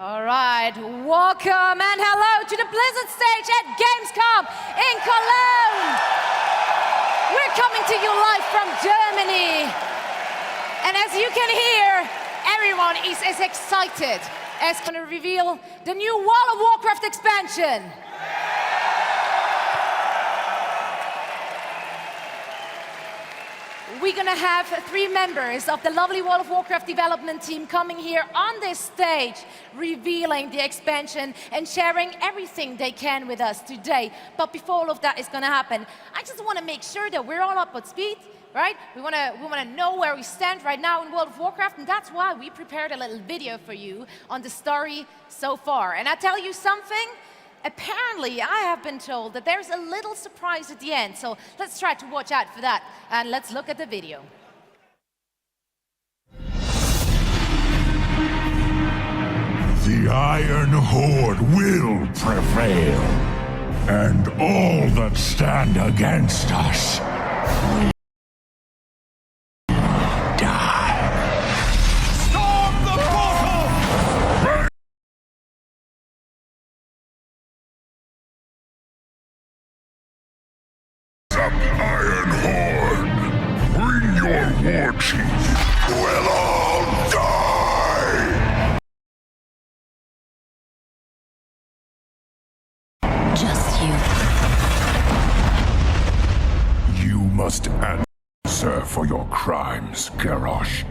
All right, welcome and hello to the Blizzard stage at Gamescom in Cologne. We're coming to you live from Germany. And as you can hear, everyone is as excited as going to reveal the new World of Warcraft expansion. We're gonna have 3 members of the lovely World of Warcraft development team coming here on this stage, revealing the expansion and sharing everything they can with us today. But before all of that is gonna happen, I just wanna make sure that we're all up at speed, right? We wanna know where we stand right now in World of Warcraft, and that's why we prepared a little video for you on the story so far. And I tell you something, apparently, I have been told that there's a little surprise at the end, so let's try to watch out for that, and let's look at the video. The Iron Horde will prevail, and all that stand against us will die. Storm the portal! Iron Horde, bring your war chief. We'll all die! Just you. You must answer for your crimes, Garrosh.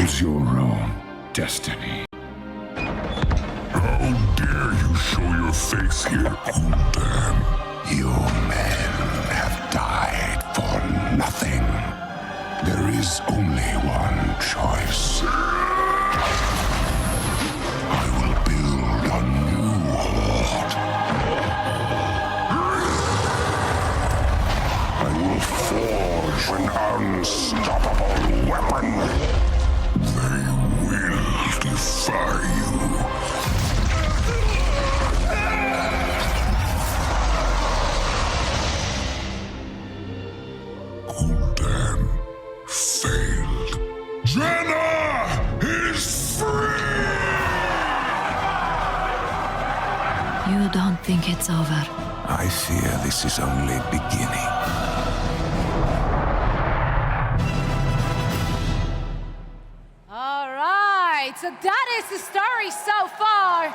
Choose your own destiny. How dare you show your face here, Gul'dan? You men have died for nothing. There is only one choice. I will build a new horde. I will forge an unstoppable weapon. They will defy you. Gul'dan failed. Jaina is free! You don't think it's over? I fear this is only beginning. All right, so that is the story so far.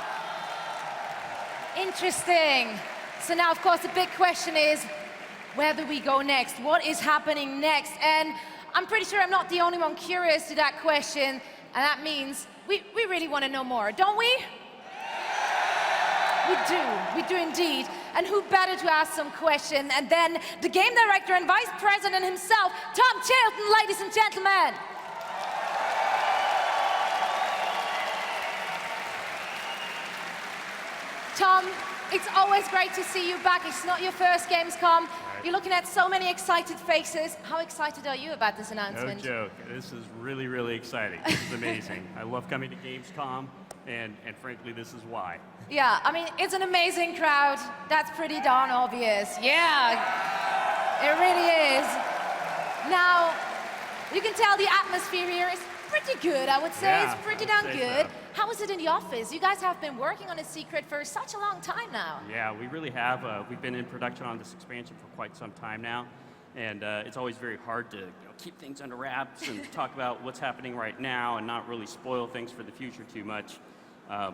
Interesting. So now, of course, the big question is, where do we go next? What is happening next? And I'm pretty sure I'm not the only one curious to that question, and that means we really want to know more, don't we? We do indeed. And who better to ask some questions and then the game director and vice president himself, Tom Chilton, ladies and gentlemen. Tom, it's always great to see you back. It's not your first Gamescom. You're looking at so many excited faces. How excited are you about this announcement? No joke. This is really, really exciting. This is amazing. I love coming to Gamescom, and frankly, this is why. Yeah, I mean, it's an amazing crowd. That's pretty darn obvious. Yeah, it really is. Now, you can tell the atmosphere here is pretty good, I would say. Yeah, it's pretty darn good. So. How is it in the office? You guys have been working on a secret for such a long time now. Yeah, we really have. We've been in production on this expansion for quite some time now, and it's always very hard to keep things under wraps and talk about what's happening right now and not really spoil things for the future too much.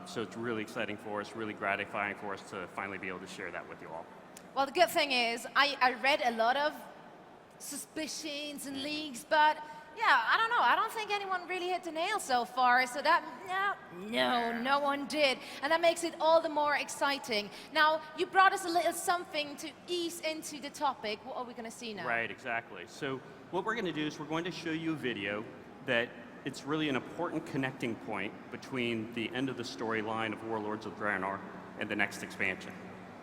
So it's really exciting for us, really gratifying for us to finally be able to share that with you all. Well, the good thing is, I read a lot of suspicions and leaks, but yeah, I don't know. I don't think anyone really hit the nail so far, so that, no one did. And that makes it all the more exciting. Now, you brought us a little something to ease into the topic. What are we going to see now? Right, exactly. So what we're going to do is we're going to show you a video that it's really an important connecting point between the end of the storyline of Warlords of Draenor and the next expansion.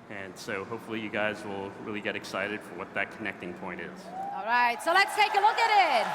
And so hopefully you guys will really get excited for what that connecting point is. All right, so let's take a look at it.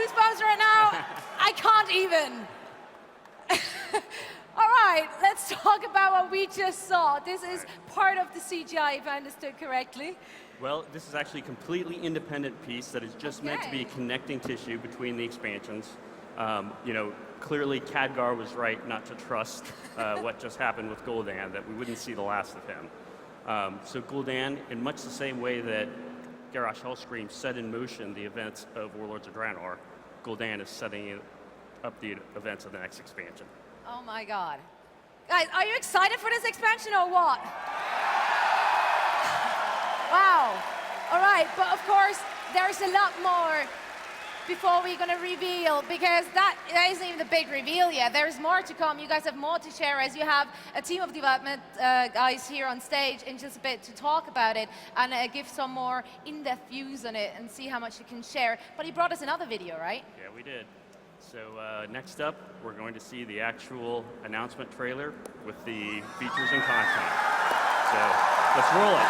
goosebumps right now. I can't even. All right, let's talk about what we just saw. This is part of the CGI, if I understood correctly. Well, this is actually a completely independent piece that is just meant to be connecting tissue between the expansions. You know, clearly Khadgar was right not to trust what just happened with Gul'dan, that we wouldn't see the last of him. So Gul'dan, in much the same way that Garrosh Hellscream set in motion the events of Warlords of Draenor, Gul'dan is setting up the events of the next expansion. Oh my God. Guys, are you excited for this expansion or what? Wow. All right, but of course, there's a lot more before we're going to reveal, because that isn't even the big reveal yet. There's more to come. You guys have more to share, as you have a team of development guys here on stage in just a bit to talk about it and give some more in-depth views on it and see how much you can share. But you brought us another video, right? Yeah, we did. So next up, we're going to see the actual announcement trailer with the features and content. So let's roll it.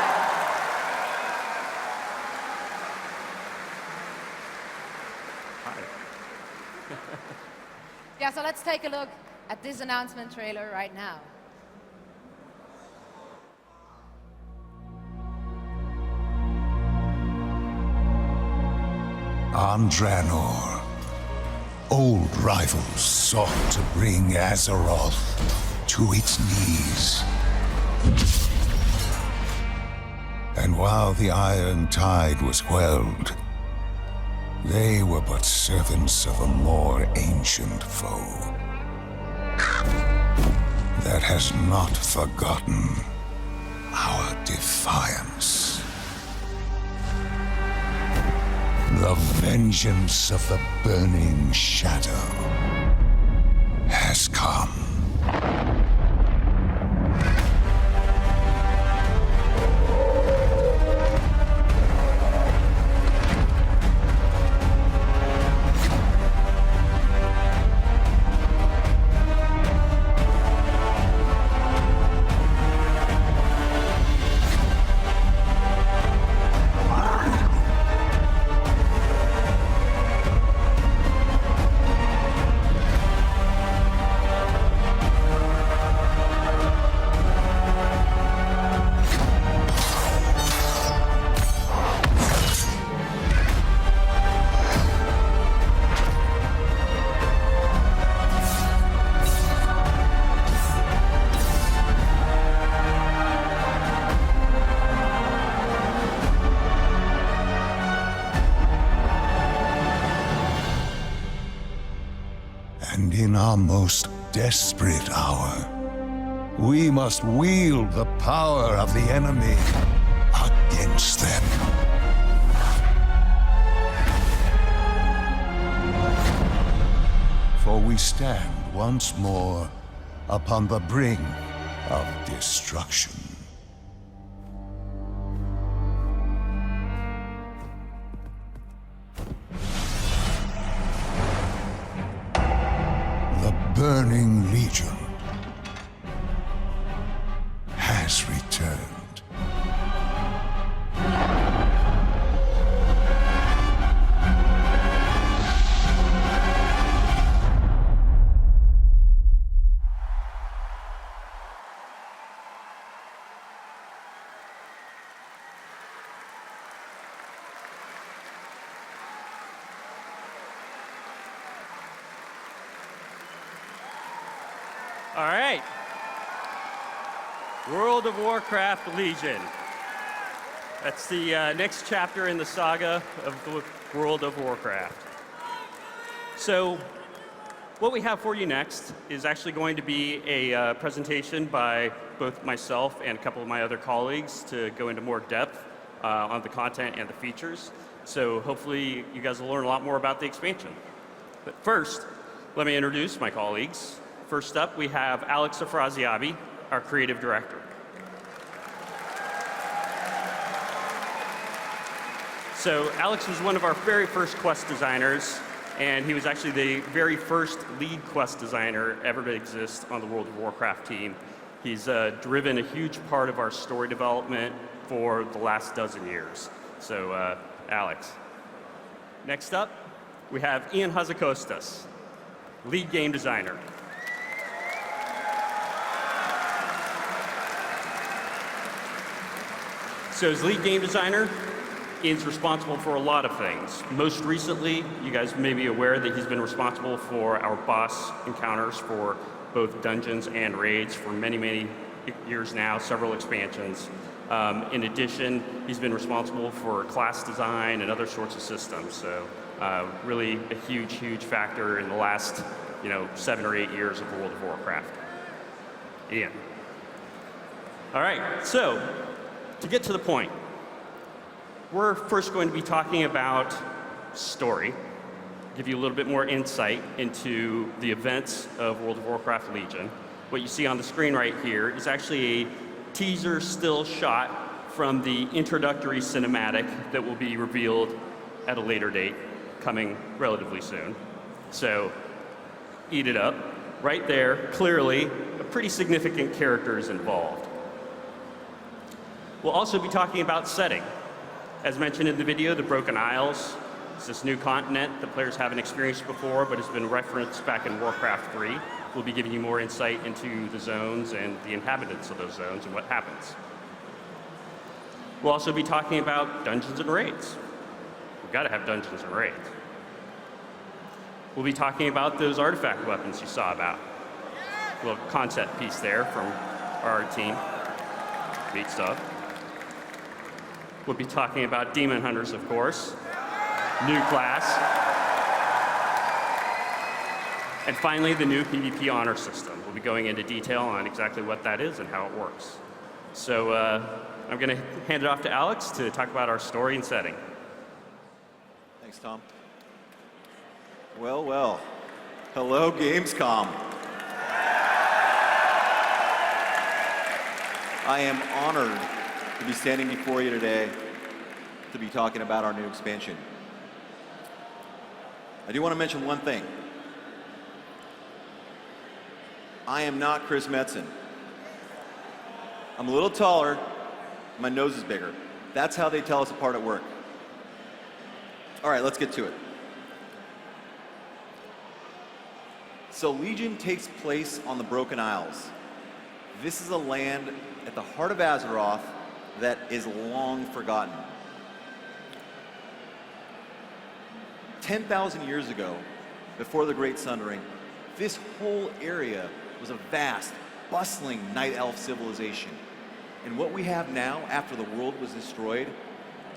Yeah, so let's take a look at this announcement trailer right now. On Draenor, old rivals sought to bring Azeroth to its knees. And while the Iron Tide was quelled, they were but servants of a more ancient foe that has not forgotten our defiance. The vengeance of the burning shadow has come. And in our most desperate hour, we must wield the power of the enemy against them. For we stand once more upon the brink of destruction. The Burning Legion has returned. All right. World of Warcraft Legion. That's the next chapter in the saga of the World of Warcraft. So what we have for you next is actually going to be a presentation by both myself and a couple of my other colleagues to go into more depth on the content and the features. So hopefully you guys will learn a lot more about the expansion. But first, let me introduce my colleagues. First up, we have Alex Afraziabi, our creative director. So Alex was one of our very first quest designers, and he was actually the very first lead quest designer ever to exist on the World of Warcraft team. He's driven a huge part of our story development for the last dozen years. So Alex. Next up, we have Ian Hazakostas, lead game designer. So as lead game designer, Ian's responsible for a lot of things. Most recently, you guys may be aware that he's been responsible for our boss encounters for both dungeons and raids for many, many years now, several expansions. In addition, he's been responsible for class design and other sorts of systems. So really a huge, huge factor in the last 7 or 8 years of World of Warcraft. Ian. All right, so to get to the point, we're first going to be talking about story, give you a little bit more insight into the events of World of Warcraft Legion. What you see on the screen right here is actually a teaser still shot from the introductory cinematic that will be revealed at a later date, coming relatively soon. So eat it up. Right there, clearly, a pretty significant characters involved. We'll also be talking about setting. As mentioned in the video, the Broken Isles is this new continent that players haven't experienced before, but has been referenced back in Warcraft 3. We'll be giving you more insight into the zones and the inhabitants of those zones and what happens. We'll also be talking about dungeons and raids. We've got to have dungeons and raids. We'll be talking about those artifact weapons you saw about. A little concept piece there from our team. Neat stuff. We'll be talking about Demon Hunters, of course. New class. And finally, the new PvP honor system. We'll be going into detail on exactly what that is and how it works. So I'm going to hand it off to Alex to talk about our story and setting. Thanks, Tom. Well, well. Hello, Gamescom. I am honored to be standing before you today to be talking about our new expansion. I do want to mention one thing. I am not Chris Metzen. I'm a little taller, my nose is bigger. That's how they tell us apart at work. All right, let's get to it. So Legion takes place on the Broken Isles. This is a land at the heart of Azeroth that is long forgotten. 10,000 years ago, before the Great Sundering, this whole area was a vast, bustling night elf civilization. And what we have now, after the world was destroyed,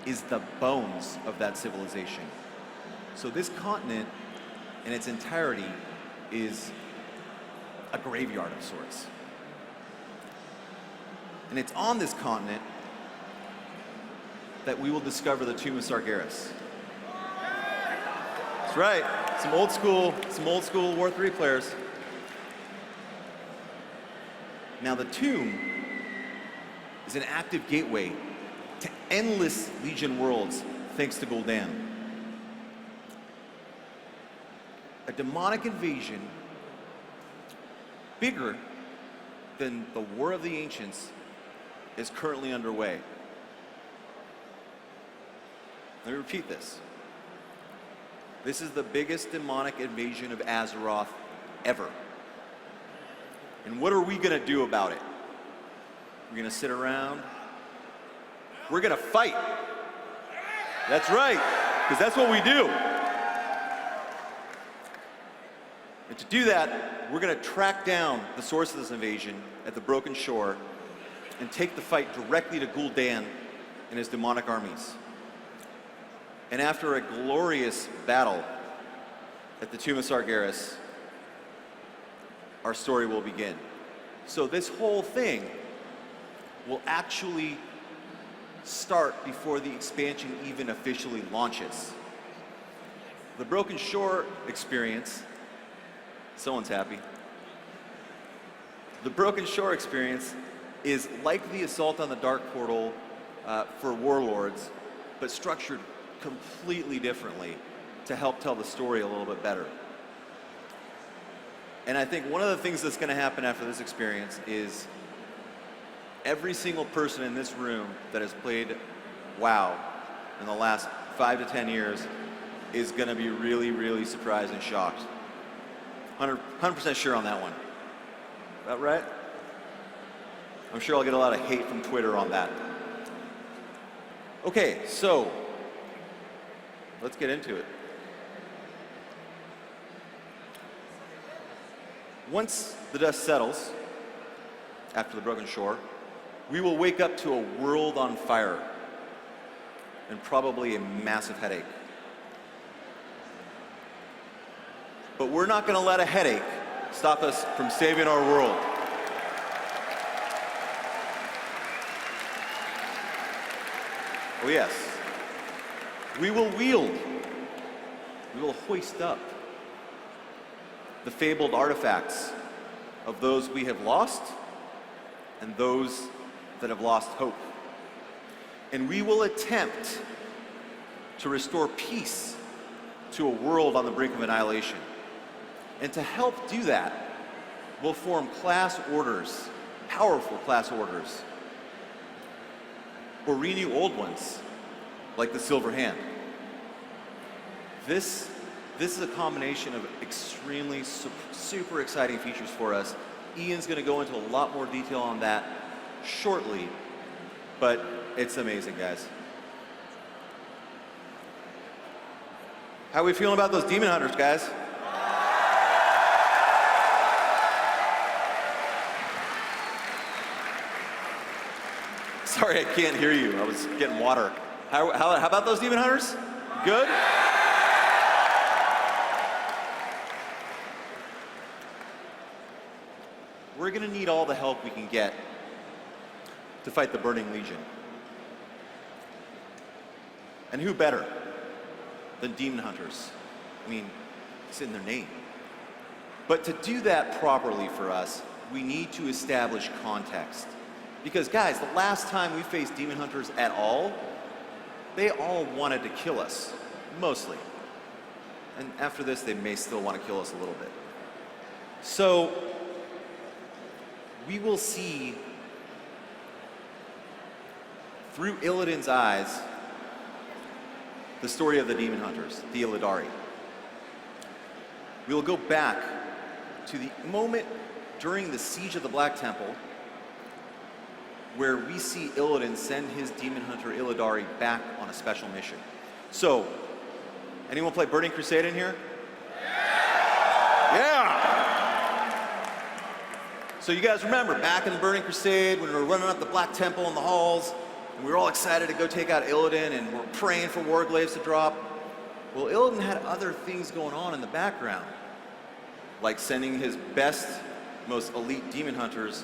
is the bones of that civilization. So this continent, in its entirety, is a graveyard of sorts. And it's on this continent that we will discover the tomb of SARGERAS. That's right, some old school War 3 players. Now the tomb is an active gateway to endless Legion worlds thanks to Gul'dan. A demonic invasion bigger than the War of the Ancients is currently underway. Let me repeat this. This is the biggest demonic invasion of Azeroth ever. And what are we going to do about it? We're going to sit around. We're going to fight. That's right, because that's what we do. And to do that, we're going to track down the source of this invasion at the Broken Shore and take the fight directly to Gul'dan and his demonic armies. And after a glorious battle at the Tomb of SARGERAS, our story will begin. So this whole thing will actually start before the expansion even officially launches. The Broken Shore experience, someone's happy. The Broken Shore experience is like the Assault on the Dark Portal for Warlords, but structured completely differently to help tell the story a little bit better. And I think one of the things that's going to happen after this experience is every single person in this room that has played WoW in the last 5 to 10 years is gonna be really, really surprised and shocked. 100% sure on that one. Is that right? I'm sure I'll get a lot of hate from Twitter on that. Okay, so let's get into it. Once the dust settles, after the broken shore, we will wake up to a world on fire and probably a massive headache. But we're not gonna let a headache stop us from saving our world. Oh yes, we will hoist up the fabled artifacts of those we have lost and those that have lost hope. And we will attempt to restore peace to a world on the brink of annihilation. And to help do that, we'll form class orders, powerful class orders, or renew old ones, like the Silver Hand. This is a combination of extremely super exciting features for us. Ian's gonna go into a lot more detail on that shortly, but it's amazing, guys. How are we feeling about those demon hunters, guys? Sorry, I can't hear you. I was getting water. How about those demon hunters? Good? We're gonna need all the help we can get to fight the Burning Legion. And who better than demon hunters? I mean, it's in their name. But to do that properly for us, we need to establish context. Because guys, the last time we faced demon hunters at all, they all wanted to kill us, mostly. And after this, they may still want to kill us a little bit. So, we will see through Illidan's eyes the story of the demon hunters, the Illidari. We will go back to the moment during the siege of the Black Temple where we see Illidan send his demon hunter Illidari back on a special mission. So, anyone play Burning Crusade in here? Yeah! So you guys remember back in the Burning Crusade when we were running up the Black Temple in the halls and we were all excited to go take out Illidan and we're praying for Warglaives to drop? Well, Illidan had other things going on in the background, like sending his best, most elite demon hunters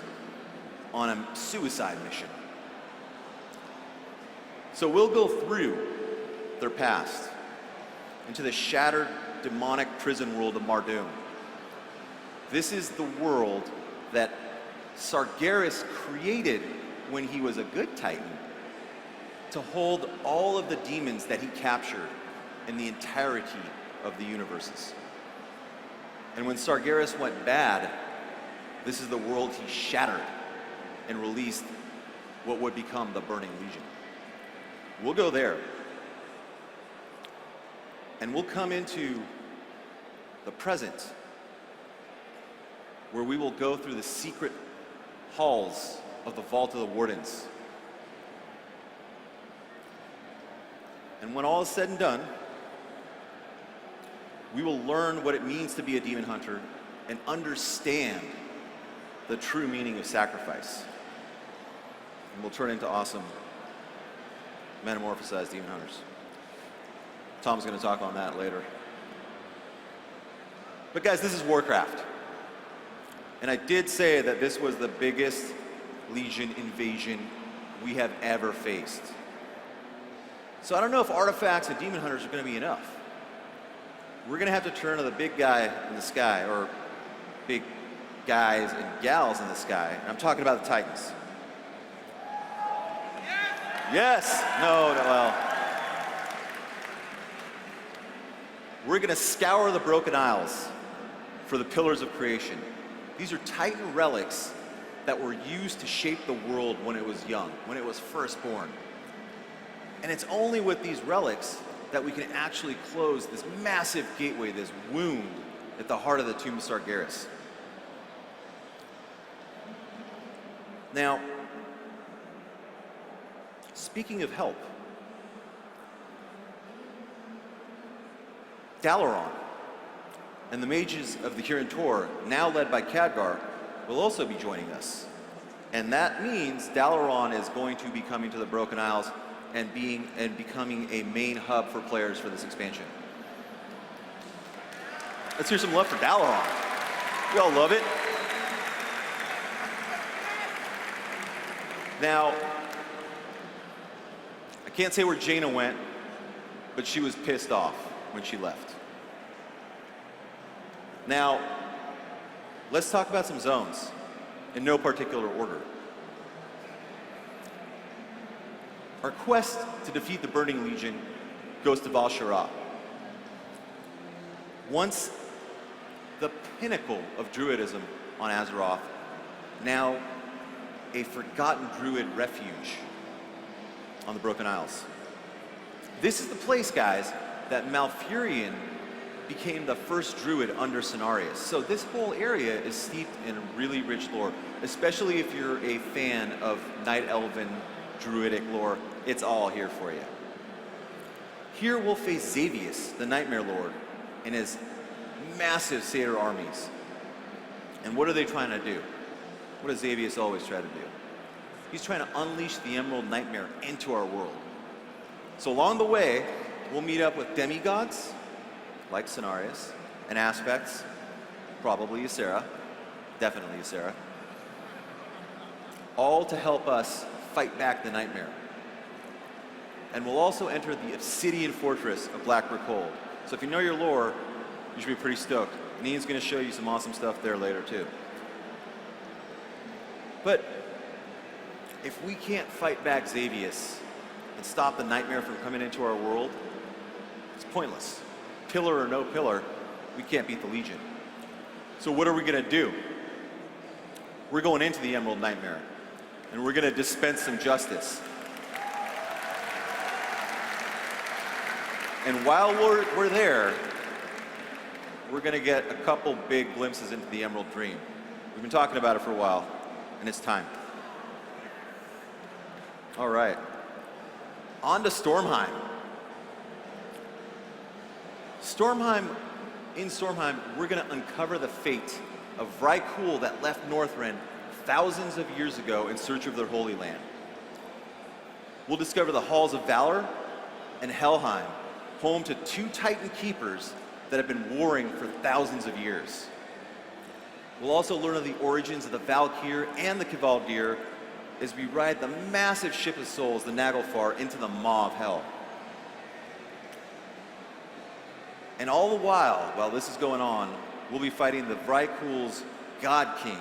on a suicide mission. So we'll go through their past into the shattered demonic prison world of Mardum. This is the world that Sargeras created when he was a good Titan to hold all of the demons that he captured in the entirety of the universes. And when Sargeras went bad, this is the world he shattered and released what would become the Burning Legion. We'll go there. And we'll come into the present, where we will go through the secret halls of the Vault of the Wardens. And when all is said and done, we will learn what it means to be a demon hunter and understand the true meaning of sacrifice. And we'll turn into awesome metamorphosized demon hunters. Tom's going to talk on that later. But guys, this is Warcraft. And I did say that this was the biggest Legion invasion we have ever faced. So I don't know if artifacts and demon hunters are going to be enough. We're going to have to turn to the big guy in the sky, or big guys and gals in the sky. And I'm talking about the Titans. Yes! No, well. We're going to scour the Broken Isles for the Pillars of Creation. These are Titan relics that were used to shape the world when it was young, when it was first born. And it's only with these relics that we can actually close this massive gateway, this wound at the heart of the Tomb of SARGERAS. Now, speaking of help, Dalaran and the mages of the Kirin Tor, now led by Khadgar, will also be joining us. And that means Dalaran is going to be coming to the Broken Isles and becoming a main hub for players for this expansion. Let's hear some love for Dalaran. We all love it. Now, I can't say where Jaina went, but she was pissed off when she left. Now, let's talk about some zones in no particular order. Our quest to defeat the Burning Legion goes to Val'sharah. Once the pinnacle of Druidism on Azeroth, now a forgotten Druid refuge on the Broken Isles. This is the place, guys, that Malfurion became the first Druid under Cenarius. So this whole area is steeped in really rich lore, especially if you're a fan of Night Elven Druidic lore. It's all here for you. Here we'll face Xavius, the Nightmare Lord, and his massive satyr armies. And what are they trying to do? What does Xavius always try to do? He's trying to unleash the Emerald Nightmare into our world. So along the way, we'll meet up with demigods, like Cenarius, and aspects, probably Ysera, definitely Ysera, all to help us fight back the Nightmare. And we'll also enter the Obsidian Fortress of Blackbrook Hold. So if you know your lore, you should be pretty stoked. And Ian's going to show you some awesome stuff there later too. But if we can't fight back Xavius and stop the Nightmare from coming into our world, it's pointless. Pillar or no pillar, we can't beat the Legion. So what are we going to do? We're going into the Emerald Nightmare, and we're going to dispense some justice. And while we're there, we're going to get a couple big glimpses into the Emerald Dream. We've been talking about it for a while, and it's time. All right. On to Stormheim. In Stormheim, we're going to uncover the fate of Vrykul that left Northrend thousands of years ago in search of their Holy Land. We'll discover the Halls of Valor and Helheim, home to two Titan Keepers that have been warring for thousands of years. We'll also learn of the origins of the Valkyr and the Kvaldir as we ride the massive ship of souls, the Naglfar, into the maw of hell. And all the while this is going on, we'll be fighting the Vrykul's God King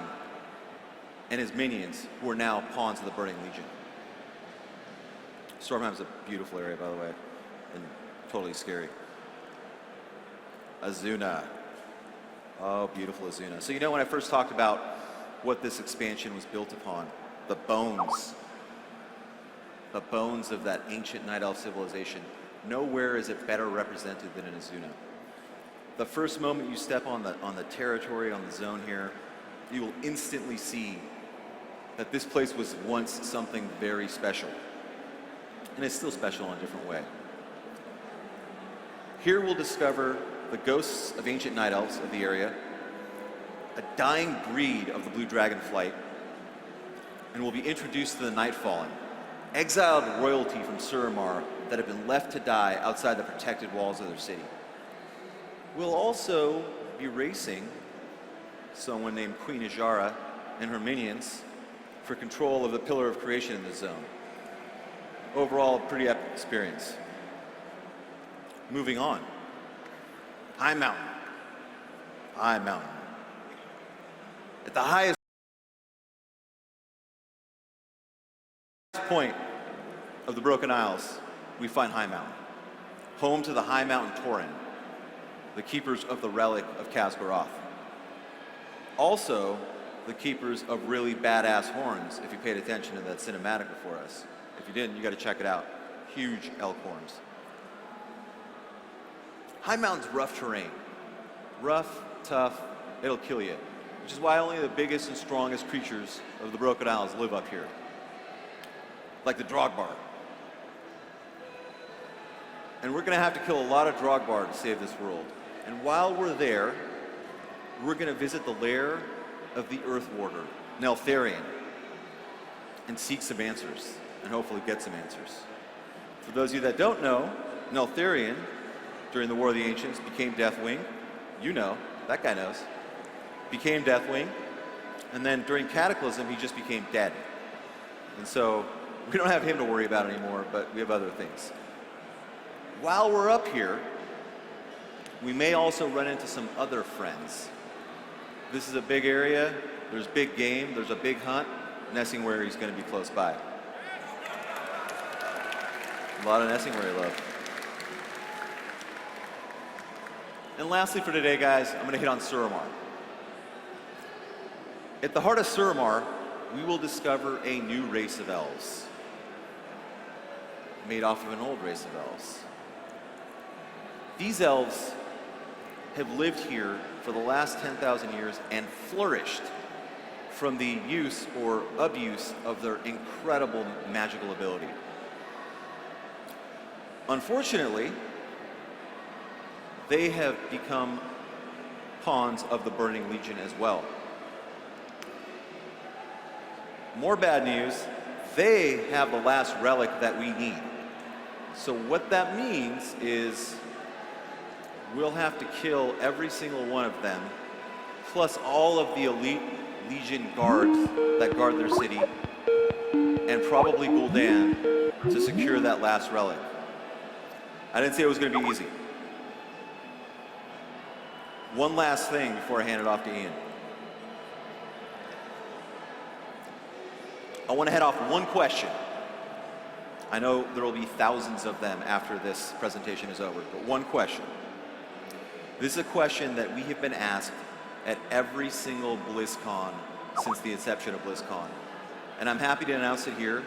and his minions, who are now pawns of the Burning Legion. Stormheim's a beautiful area, by the way, and totally scary. Azuna. Oh, beautiful Azuna. So you know when I first talked about what this expansion was built upon, the bones of that ancient Night Elf civilization, nowhere is it better represented than in Azuna. The first moment you step on the territory, on the zone here, you will instantly see that this place was once something very special. And it's still special in a different way. Here we'll discover the ghosts of ancient Night Elves of the area, a dying breed of the Blue Dragon Flight, and we'll be introduced to the Nightfallen, exiled royalty from Suramar that have been left to die outside the protected walls of their city. We'll also be racing someone named Queen Ajara and her minions for control of the Pillar of Creation in the zone. Overall, a pretty epic experience. Moving on. High Mountain. High Mountain. At the highest point of the Broken Isles, we find High Mountain, home to the High Mountain Tauren, the keepers of the relic of Khaz'goroth. Also, the keepers of really badass horns, if you paid attention to that cinematic before us. If you didn't, you got to check it out. Huge elk horns. High Mountain's rough terrain. Rough, tough, it'll kill you. Which is why only the biggest and strongest creatures of the Broken Isles live up here. Like the Drogbar. And we're gonna have to kill a lot of Drogbar to save this world. And while we're there, we're gonna visit the lair of the Earth Warder, Neltharion, and seek some answers, and hopefully get some answers. For those of you that don't know, Neltharion, during the War of the Ancients, became Deathwing. You know, that guy knows. Became Deathwing, and then during Cataclysm, he just became dead. And so, we don't have him to worry about anymore, but we have other things. While we're up here, we may also run into some other friends. This is a big area, there's big game, there's a big hunt. Nessingwary is going to be close by. A lot of Nessingwary love. And lastly for today, guys, I'm going to hit on Suramar. At the heart of Suramar, we will discover a new race of elves, made off of an old race of elves. These elves have lived here for the last 10,000 years and flourished from the use or abuse of their incredible magical ability. Unfortunately, they have become pawns of the Burning Legion as well. More bad news, they have the last relic that we need. So what that means is we'll have to kill every single one of them, plus all of the elite Legion guards that guard their city, and probably Gul'dan to secure that last relic. I didn't say it was going to be easy. One last thing before I hand it off to Ian. I want to head off one question. I know there will be thousands of them after this presentation is over, but one question. This is a question that we have been asked at every single BlizzCon since the inception of BlizzCon. And I'm happy to announce it here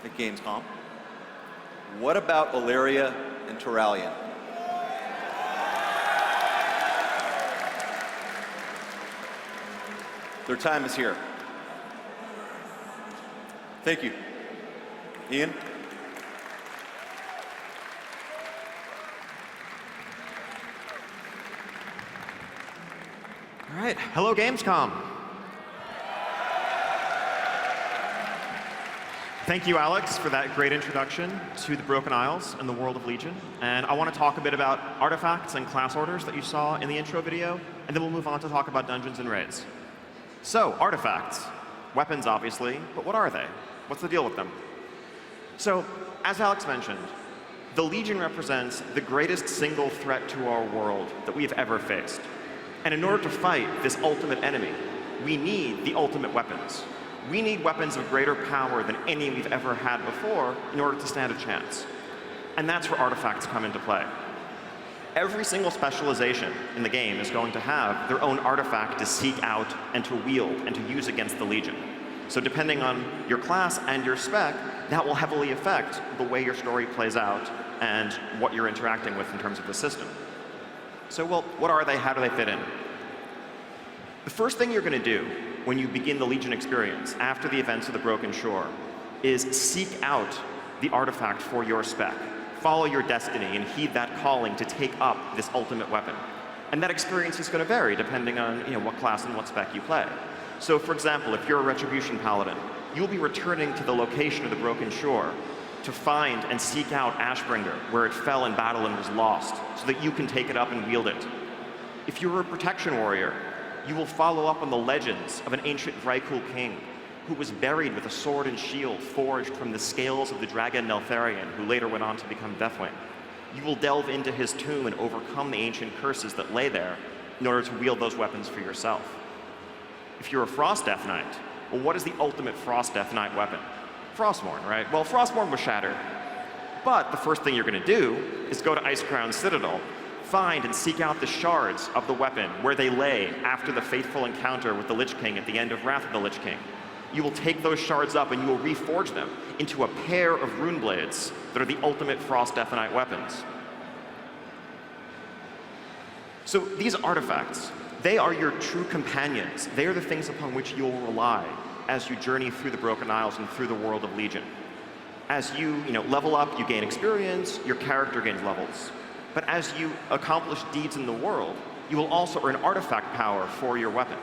at Gamescom. What about Alleria and Turalyon? Their time is here. Thank you. Ian? All right, hello Gamescom. Thank you, Alex, for that great introduction to the Broken Isles and the world of Legion. And I want to talk a bit about artifacts and class orders that you saw in the intro video, and then we'll move on to talk about dungeons and raids. So, artifacts. Weapons, obviously, but what are they? What's the deal with them? So, as Alex mentioned, the Legion represents the greatest single threat to our world that we have ever faced. And in order to fight this ultimate enemy, we need the ultimate weapons. We need weapons of greater power than any we've ever had before in order to stand a chance. And that's where artifacts come into play. Every single specialization in the game is going to have their own artifact to seek out and to wield and to use against the Legion. So depending on your class and your spec, that will heavily affect the way your story plays out and what you're interacting with in terms of the system. So, well, what are they? How do they fit in? The first thing you're going to do when you begin the Legion experience after the events of the Broken Shore is seek out the artifact for your spec. Follow your destiny and heed that calling to take up this ultimate weapon. And that experience is going to vary depending on what class and what spec you play. So, for example, if you're a Retribution Paladin, you'll be returning to the location of the Broken Shore to find and seek out Ashbringer, where it fell in battle and was lost, so that you can take it up and wield it. If you're a Protection Warrior, you will follow up on the legends of an ancient Vrykul king who was buried with a sword and shield forged from the scales of the dragon Neltharion, who later went on to become Deathwing. You will delve into his tomb and overcome the ancient curses that lay there in order to wield those weapons for yourself. If you're a Frost Death Knight, well, what is the ultimate Frost Death Knight weapon? Frostmourne, right? Well, Frostmourne was shattered. But the first thing you're going to do is go to Icecrown Citadel, find and seek out the shards of the weapon where they lay after the fateful encounter with the Lich King at the end of Wrath of the Lich King. You will take those shards up and you will reforge them into a pair of rune blades that are the ultimate Frost Death Knight weapons. So these artifacts, they are your true companions. They are the things upon which you'll rely as you journey through the Broken Isles and through the world of Legion. As you level up, you gain experience, your character gains levels. But as you accomplish deeds in the world, you will also earn artifact power for your weapon.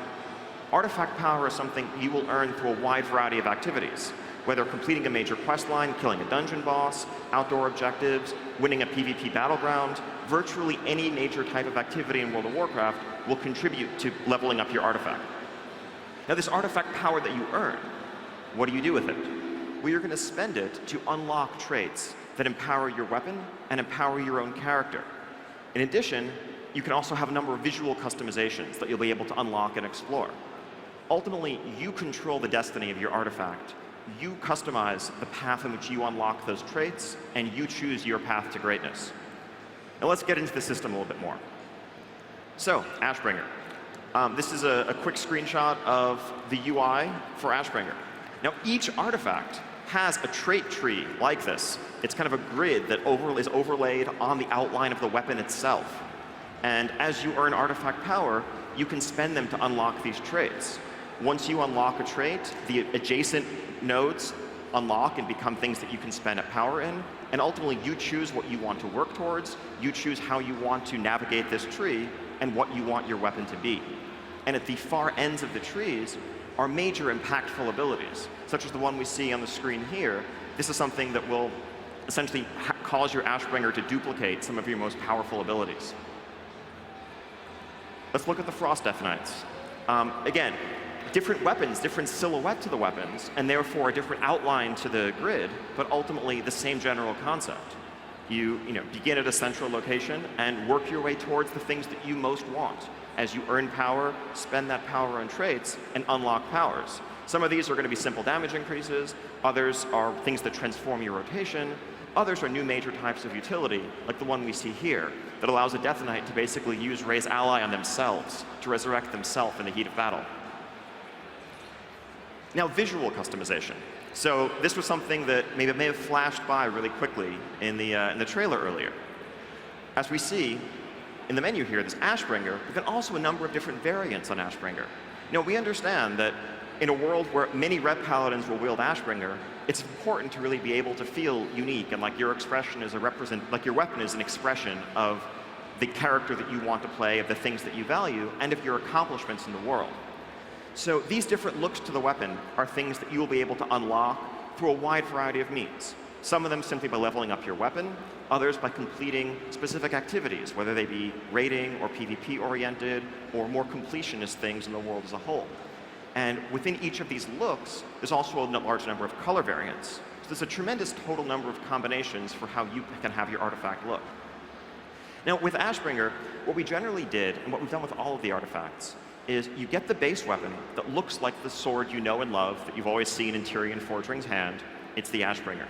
Artifact power is something you will earn through a wide variety of activities, whether completing a major quest line, killing a dungeon boss, outdoor objectives, winning a PvP battleground. Virtually any major type of activity in World of Warcraft will contribute to leveling up your artifact. Now, this artifact power that you earn, what do you do with it? Well, you're going to spend it to unlock traits that empower your weapon and empower your own character. In addition, you can also have a number of visual customizations that you'll be able to unlock and explore. Ultimately, you control the destiny of your artifact. You customize the path in which you unlock those traits, and you choose your path to greatness. Now let's get into the system a little bit more. So, Ashbringer. This is a quick screenshot of the UI for Ashbringer. Now, each artifact has a trait tree like this. It's kind of a grid that is overlaid on the outline of the weapon itself. And as you earn artifact power, you can spend them to unlock these traits. Once you unlock a trait, the adjacent nodes unlock and become things that you can spend at power in, and ultimately you choose what you want to work towards, you choose how you want to navigate this tree, and what you want your weapon to be. And at the far ends of the trees are major impactful abilities, such as the one we see on the screen here. This is something that will essentially cause your Ashbringer to duplicate some of your most powerful abilities. Let's look at the Frost Death Knights. Again, different weapons, different silhouette to the weapons, and therefore a different outline to the grid, but ultimately the same general concept. You begin at a central location and work your way towards the things that you most want. As you earn power, spend that power on traits, and unlock powers. Some of these are going to be simple damage increases, others are things that transform your rotation, others are new major types of utility, like the one we see here, that allows a Death Knight to basically use Raise Ally on themselves, to resurrect themselves in the heat of battle. Now, visual customization. So this was something that may have flashed by really quickly in the trailer earlier. As we see in the menu here, this Ashbringer, but then also a number of different variants on Ashbringer. We understand that in a world where many Red Paladins will wield Ashbringer, it's important to really be able to feel unique and like your expression is like your weapon is an expression of the character that you want to play, of the things that you value, and of your accomplishments in the world. So these different looks to the weapon are things that you will be able to unlock through a wide variety of means. Some of them simply by leveling up your weapon, others by completing specific activities, whether they be raiding or PvP-oriented or more completionist things in the world as a whole. And within each of these looks, there's also a large number of color variants. So there's a tremendous total number of combinations for how you can have your artifact look. Now, with Ashbringer, what we generally did, and what we've done with all of the artifacts, is you get the base weapon that looks like the sword you know and love that you've always seen in Tyrion Forgering's hand. It's the Ashbringer.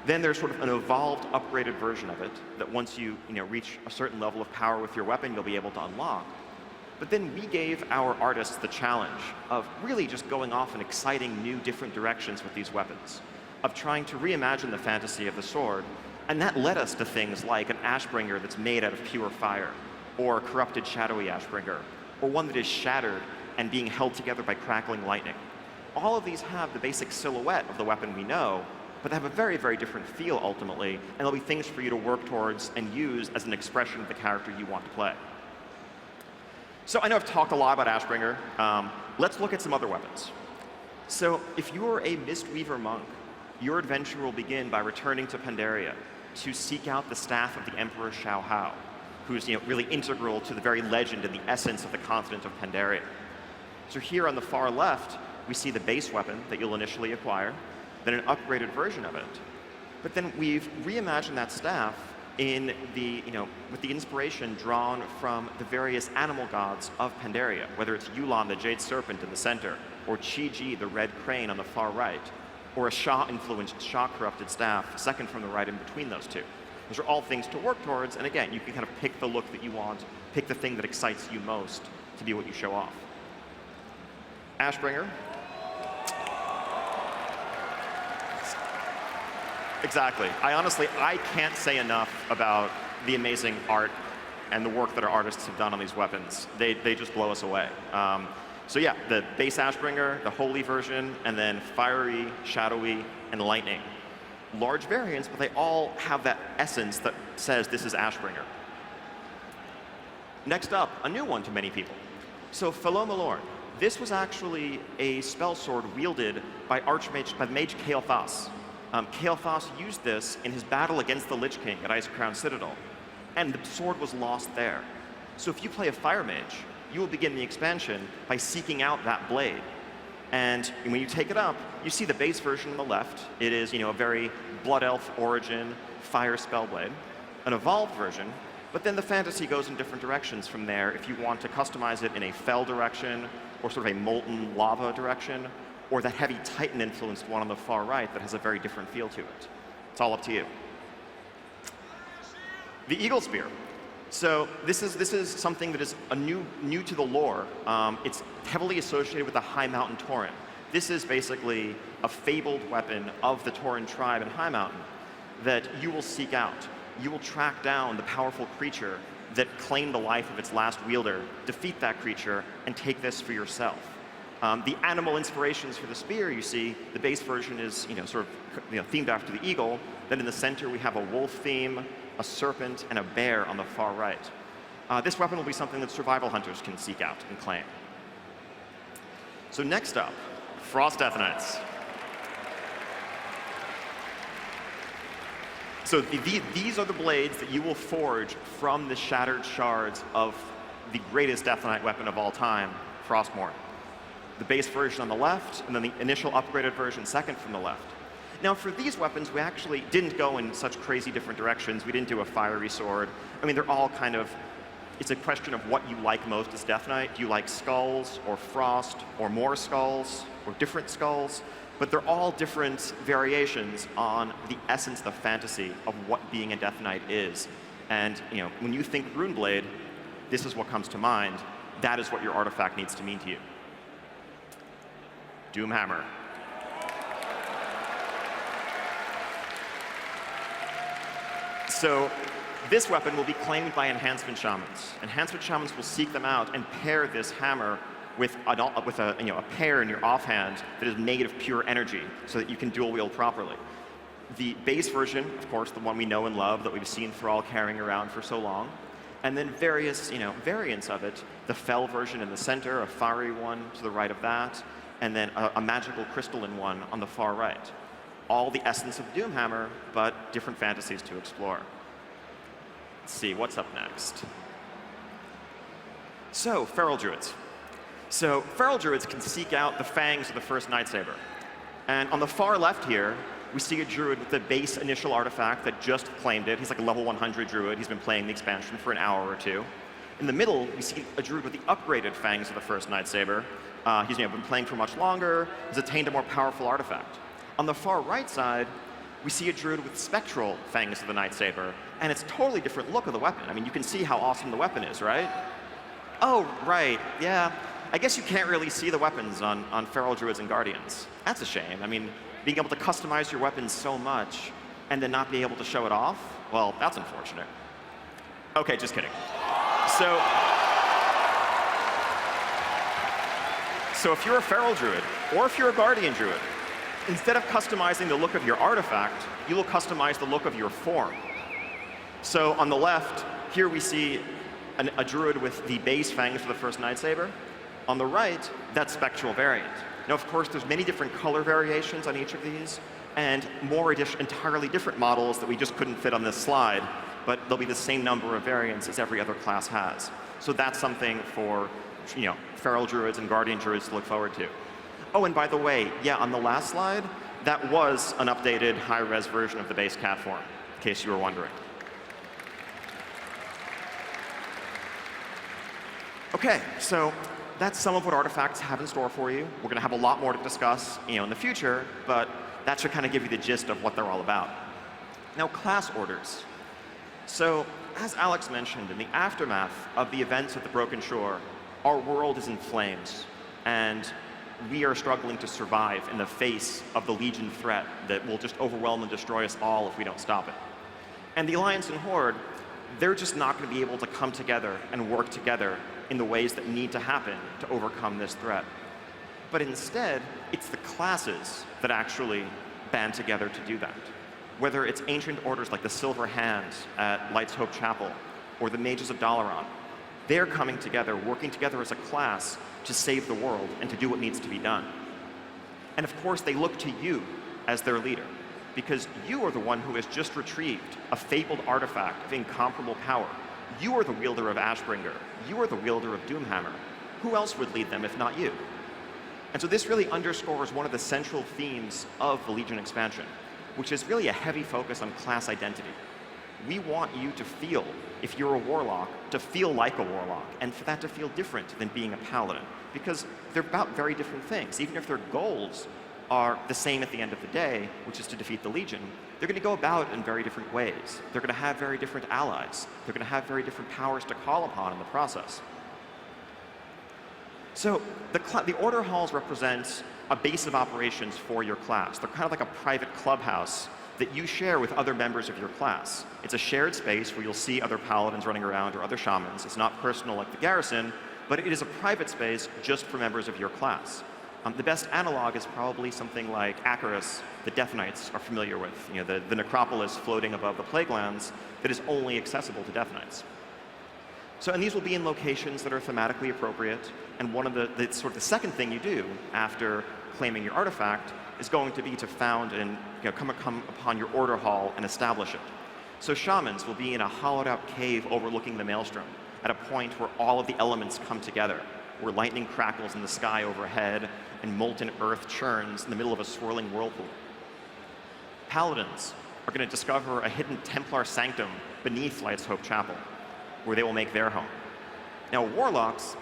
Then there's sort of an evolved, upgraded version of it that once you reach a certain level of power with your weapon, you'll be able to unlock. But then we gave our artists the challenge of really just going off in exciting new different directions with these weapons, of trying to reimagine the fantasy of the sword, and that led us to things like an Ashbringer that's made out of pure fire, or a corrupted shadowy Ashbringer, or one that is shattered and being held together by crackling lightning. All of these have the basic silhouette of the weapon we know, but they have a very, very different feel ultimately, and there'll be things for you to work towards and use as an expression of the character you want to play. So I know I've talked a lot about Ashbringer. Let's look at some other weapons. So if you are a Mistweaver monk, your adventure will begin by returning to Pandaria to seek out the staff of the Emperor Shao Hao, who's really integral to the very legend and the essence of the continent of Pandaria. So here on the far left, we see the base weapon that you'll initially acquire, then an upgraded version of it. But then we've reimagined that staff in with the inspiration drawn from the various animal gods of Pandaria, whether it's Yu'lon, the Jade Serpent in the center, or Chi-Ji, the Red Crane on the far right, or a Sha-influenced, Sha-corrupted staff, second from the right in between those two. Those are all things to work towards, and again, you can kind of pick the look that you want, pick the thing that excites you most to be what you show off. Ashbringer. Exactly. I can't say enough about the amazing art and the work that our artists have done on these weapons. They just blow us away. So yeah, the base Ashbringer, the holy version, and then fiery, shadowy, and lightning. Large variants, but they all have that essence that says this is Ashbringer. Next up, a new one to many people. So Felo'melorn. This was actually a spell sword wielded by the mage Kael'thas. Kael'thas used this in his battle against the Lich King at Icecrown Citadel, and the sword was lost there. So if you play a fire mage, you will begin the expansion by seeking out that blade. And when you take it up, you see the base version on the left. It is, a very Blood Elf origin fire spell blade, an evolved version, but then the fantasy goes in different directions from there if you want to customize it in a Fel direction, or sort of a molten lava direction, or that heavy Titan influenced one on the far right that has a very different feel to it. It's all up to you. The Eagle Spear. So this is something that is new to the lore. It's heavily associated with the High Mountain Tauren. This is basically a fabled weapon of the Tauren tribe in High Mountain that you will seek out. You will track down the powerful creature that claimed the life of its last wielder, defeat that creature, and take this for yourself. The animal inspirations for the spear, you see, the base version is themed after the eagle. Then in the center we have a wolf theme, a serpent, and a bear on the far right. This weapon will be something that survival hunters can seek out and claim. So next up, Frost Death Knights. So these are the blades that you will forge from the shattered shards of the greatest Death Knight weapon of all time, Frostmourne. The base version on the left, and then the initial upgraded version second from the left. Now for these weapons, we actually didn't go in such crazy different directions. We didn't do a fiery sword. I mean, they're all kind of, it's a question of what you like most as Death Knight. Do you like skulls, or frost, or more skulls, or different skulls? But they're all different variations on the essence, the fantasy of what being a Death Knight is. And when you think Runeblade, this is what comes to mind. That is what your artifact needs to mean to you. Doomhammer. So this weapon will be claimed by enhancement shamans. Enhancement shamans will seek them out and pair this hammer with a pair in your offhand that is made of pure energy so that you can dual wield properly. The base version, of course, the one we know and love that we've seen Thrall carrying around for so long, and then various variants of it, the Fel version in the center, a fiery one to the right of that, and then a magical crystalline one on the far right. All the essence of Doomhammer, but different fantasies to explore. Let's see, what's up next? So, Feral Druids. So, Feral Druids can seek out the Fangs of the first Nightsaber. And on the far left here, we see a Druid with the base initial artifact that just claimed it. He's like a level 100 Druid. He's been playing the expansion for an hour or two. In the middle, we see a Druid with the upgraded Fangs of the first Nightsaber. He's been playing for much longer. He's attained a more powerful artifact. On the far right side, we see a Druid with spectral Fangs of the Nightsaber, and it's a totally different look of the weapon. I mean, you can see how awesome the weapon is, right? Oh, right, yeah. I guess you can't really see the weapons on Feral Druids and Guardians. That's a shame. I mean, being able to customize your weapons so much and then not be able to show it off, well, that's unfortunate. Okay, just kidding. So if you're a Feral Druid, or if you're a Guardian Druid, instead of customizing the look of your artifact, you will customize the look of your form. So on the left, here we see a Druid with the base Fangs for the first Nightsaber. On the right, that spectral variant. Now, of course, there's many different color variations on each of these, and more entirely different models that we just couldn't fit on this slide, but there'll be the same number of variants as every other class has. So that's something for, Feral Druids and Guardian Druids to look forward to. Oh, and by the way, yeah, on the last slide, that was an updated high-res version of the base cat form, in case you were wondering. Okay, so that's some of what artifacts have in store for you. We're going to have a lot more to discuss, in the future, but that should kind of give you the gist of what they're all about. Now, class orders. So, as Alex mentioned, in the aftermath of the events at the Broken Shore, our world is in flames, and we are struggling to survive in the face of the Legion threat that will just overwhelm and destroy us all if we don't stop it. And the Alliance and Horde, they're just not going to be able to come together and work together in the ways that need to happen to overcome this threat. But instead, it's the classes that actually band together to do that. Whether it's ancient orders like the Silver Hands at Light's Hope Chapel or the Mages of Dalaran, they're coming together, working together as a class to save the world and to do what needs to be done. And of course, they look to you as their leader, because you are the one who has just retrieved a fabled artifact of incomparable power. You are the wielder of Ashbringer. You are the wielder of Doomhammer. Who else would lead them if not you? And so this really underscores one of the central themes of the Legion expansion, which is really a heavy focus on class identity. We want you to feel, if you're a warlock, to feel like a warlock, and for that to feel different than being a paladin, because they're about very different things. Even if their goals are the same at the end of the day, which is to defeat the Legion, they're going to go about it in very different ways. They're going to have very different allies. They're going to have very different powers to call upon in the process. So the order halls represent a base of operations for your class. They're kind of like a private clubhouse that you share with other members of your class. It's a shared space where you'll see other paladins running around or other shamans. It's not personal like the garrison, but it is a private space just for members of your class. The best analog is probably something like SARGERAS, the Death Knights are familiar with. You know, the necropolis floating above the Plague Lands that is only accessible to Death Knights. So, and these will be in locations that are thematically appropriate, and one of the second thing you do after claiming your artifact is going to be to found and come upon your order hall and establish it. So shamans will be in a hollowed out cave overlooking the Maelstrom at a point where all of the elements come together, where lightning crackles in the sky overhead and molten earth churns in the middle of a swirling whirlpool. Paladins are going to discover a hidden Templar sanctum beneath Light's Hope Chapel, where they will make their home. Now warlocks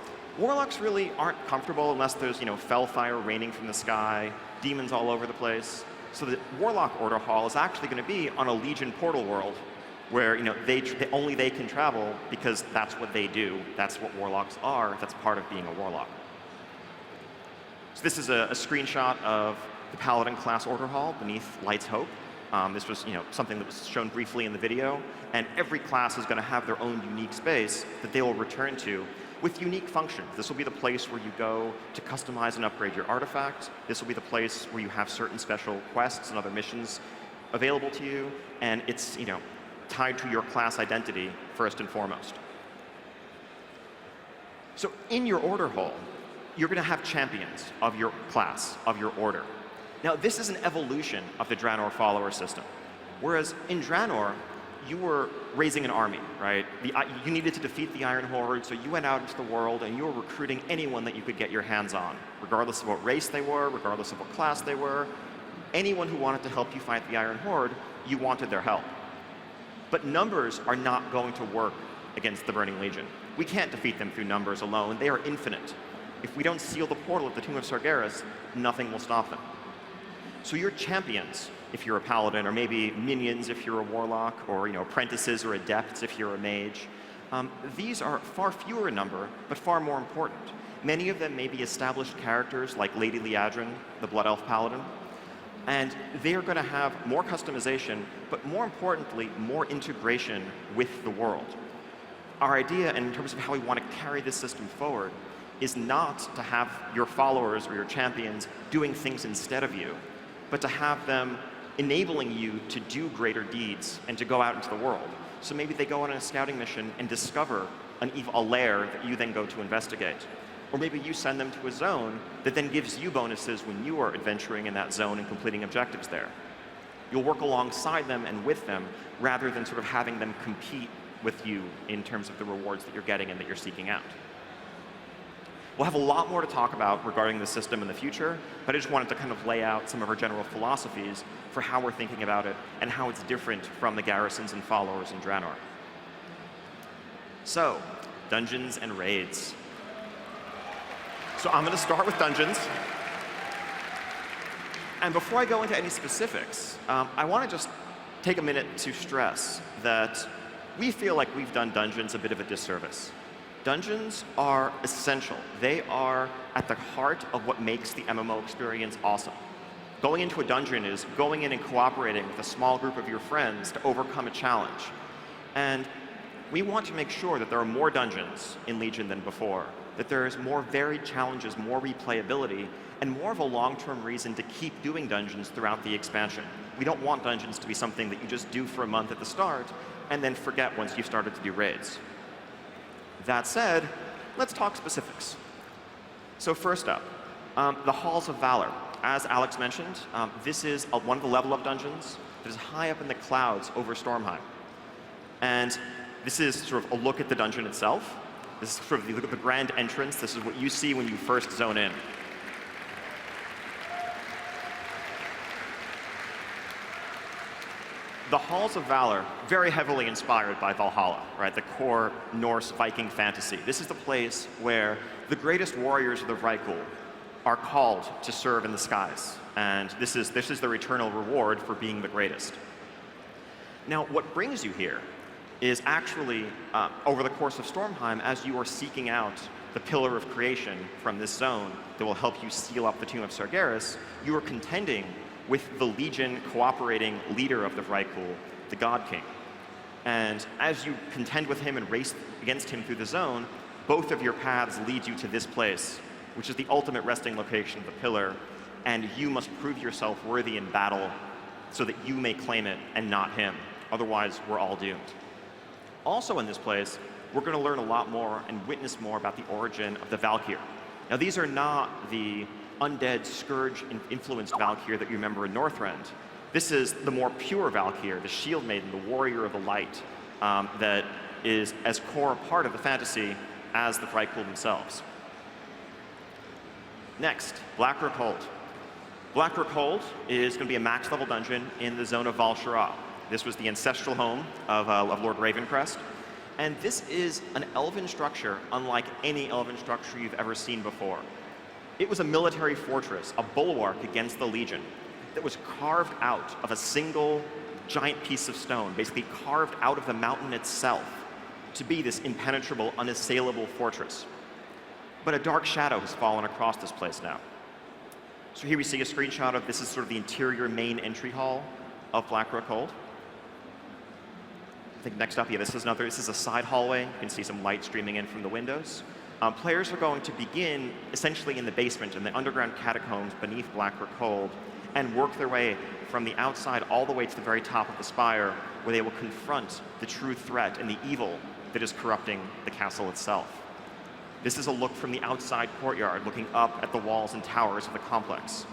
really aren't comfortable unless there's fellfire raining from the sky, demons all over the place. So the Warlock Order Hall is actually going to be on a Legion portal world where only they can travel because that's what they do. That's what warlocks are. That's part of being a warlock. So this is a screenshot of the Paladin class Order Hall beneath Light's Hope. This was something that was shown briefly in the video, and every class is going to have their own unique space that they will return to with unique functions. This will be the place where you go to customize and upgrade your artifact. This will be the place where you have certain special quests and other missions available to you, and it's tied to your class identity first and foremost. So in your order hall, you're going to have champions of your class, of your order. Now this is an evolution of the Draenor follower system. Whereas in Draenor, you were raising an army, right? You needed to defeat the Iron Horde, so you went out into the world and you were recruiting anyone that you could get your hands on, regardless of what race they were, regardless of what class they were. Anyone who wanted to help you fight the Iron Horde, you wanted their help. But numbers are not going to work against the Burning Legion. We can't defeat them through numbers alone. They are infinite. If we don't seal the portal at the Tomb of SARGERAS, nothing will stop them. So your champions, if you're a paladin, or maybe minions if you're a warlock, or apprentices or adepts if you're a mage, these are far fewer in number, but far more important. Many of them may be established characters like Lady Liadrin, the Blood Elf Paladin, and they're going to have more customization, but more importantly, more integration with the world. Our idea, in terms of how we want to carry this system forward, is not to have your followers or your champions doing things instead of you, but to have them enabling you to do greater deeds and to go out into the world. So maybe they go on a scouting mission and discover a lair that you then go to investigate. Or maybe you send them to a zone that then gives you bonuses when you are adventuring in that zone and completing objectives there. You'll work alongside them and with them rather than sort of having them compete with you in terms of the rewards that you're getting and that you're seeking out. We'll have a lot more to talk about regarding the system in the future, but I just wanted to kind of lay out some of our general philosophies for how we're thinking about it and how it's different from the garrisons and followers in Draenor. So, dungeons and raids. So I'm going to start with dungeons. And before I go into any specifics, I want to just take a minute to stress that we feel like we've done dungeons a bit of a disservice. Dungeons are essential. They are at the heart of what makes the MMO experience awesome. Going into a dungeon is going in and cooperating with a small group of your friends to overcome a challenge. And we want to make sure that there are more dungeons in Legion than before, that there's more varied challenges, more replayability, and more of a long-term reason to keep doing dungeons throughout the expansion. We don't want dungeons to be something that you just do for a month at the start and then forget once you've started to do raids. That said, let's talk specifics. So first up, the Halls of Valor. As Alex mentioned, this is one of the level up dungeons that is high up in the clouds over Stormheim. And this is sort of a look at the dungeon itself. This is sort of the look at the grand entrance. This is what you see when you first zone in. The Halls of Valor, very heavily inspired by Valhalla, right? The core Norse Viking fantasy. This is the place where the greatest warriors of the Vrykul are called to serve in the skies. And this is their eternal reward for being the greatest. Now, what brings you here is actually, over the course of Stormheim, as you are seeking out the Pillar of Creation from this zone that will help you seal up the Tomb of Sargeras, you are contending with the Legion cooperating leader of the Vrykul, the God King. And as you contend with him and race against him through the zone, both of your paths lead you to this place, which is the ultimate resting location of the Pillar, and you must prove yourself worthy in battle so that you may claim it and not him. Otherwise, we're all doomed. Also in this place, we're going to learn a lot more and witness more about the origin of the Valkyr. Now, these are not the undead, scourge-influenced Valkyr that you remember in Northrend. This is the more pure Valkyr, the Shield Maiden, the Warrior of the Light, that is as core a part of the fantasy as the Vrykul themselves. Next, Blackrock Hold. Blackrock Hold is going to be a max-level dungeon in the zone of Val'Sharah. This was the ancestral home of Lord Ravencrest. And this is an elven structure unlike any elven structure you've ever seen before. It was a military fortress, a bulwark against the Legion, that was carved out of a single giant piece of stone, basically carved out of the mountain itself to be this impenetrable, unassailable fortress. But a dark shadow has fallen across this place now. So here we see a screenshot of this is sort of the interior main entry hall of Blackrock Hold. I think next up, yeah, this is a side hallway. You can see some light streaming in from the windows. Players are going to begin essentially in the basement, in the underground catacombs beneath Blackrock Hold, and work their way from the outside all the way to the very top of the spire, where they will confront the true threat and the evil that is corrupting the castle itself. This is a look from the outside courtyard, looking up at the walls and towers of the complex.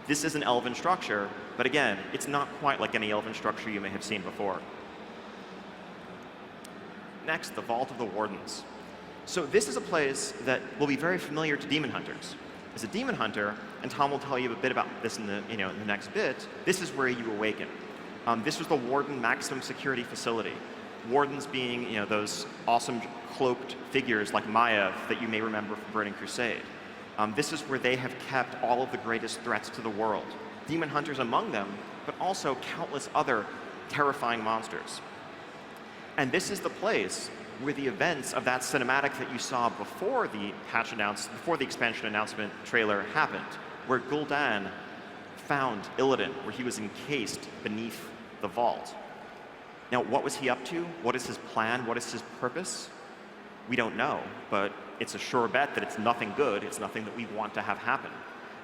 This is an elven structure, but again, it's not quite like any elven structure you may have seen before. Next, the Vault of the Wardens. So this is a place that will be very familiar to demon hunters. As a demon hunter, and Tom will tell you a bit about this in the next bit, this is where you awaken. This was the Warden maximum security facility. Wardens being those awesome cloaked figures like Maiev that you may remember from Burning Crusade. This is where they have kept all of the greatest threats to the world. Demon hunters among them, but also countless other terrifying monsters. And this is the place where the events of that cinematic that you saw before the expansion announcement trailer happened, where Gul'dan found Illidan, where he was encased beneath the vault. Now, what was he up to? What is his plan? What is his purpose? We don't know, but it's a sure bet that it's nothing good. It's nothing that we want to have happen.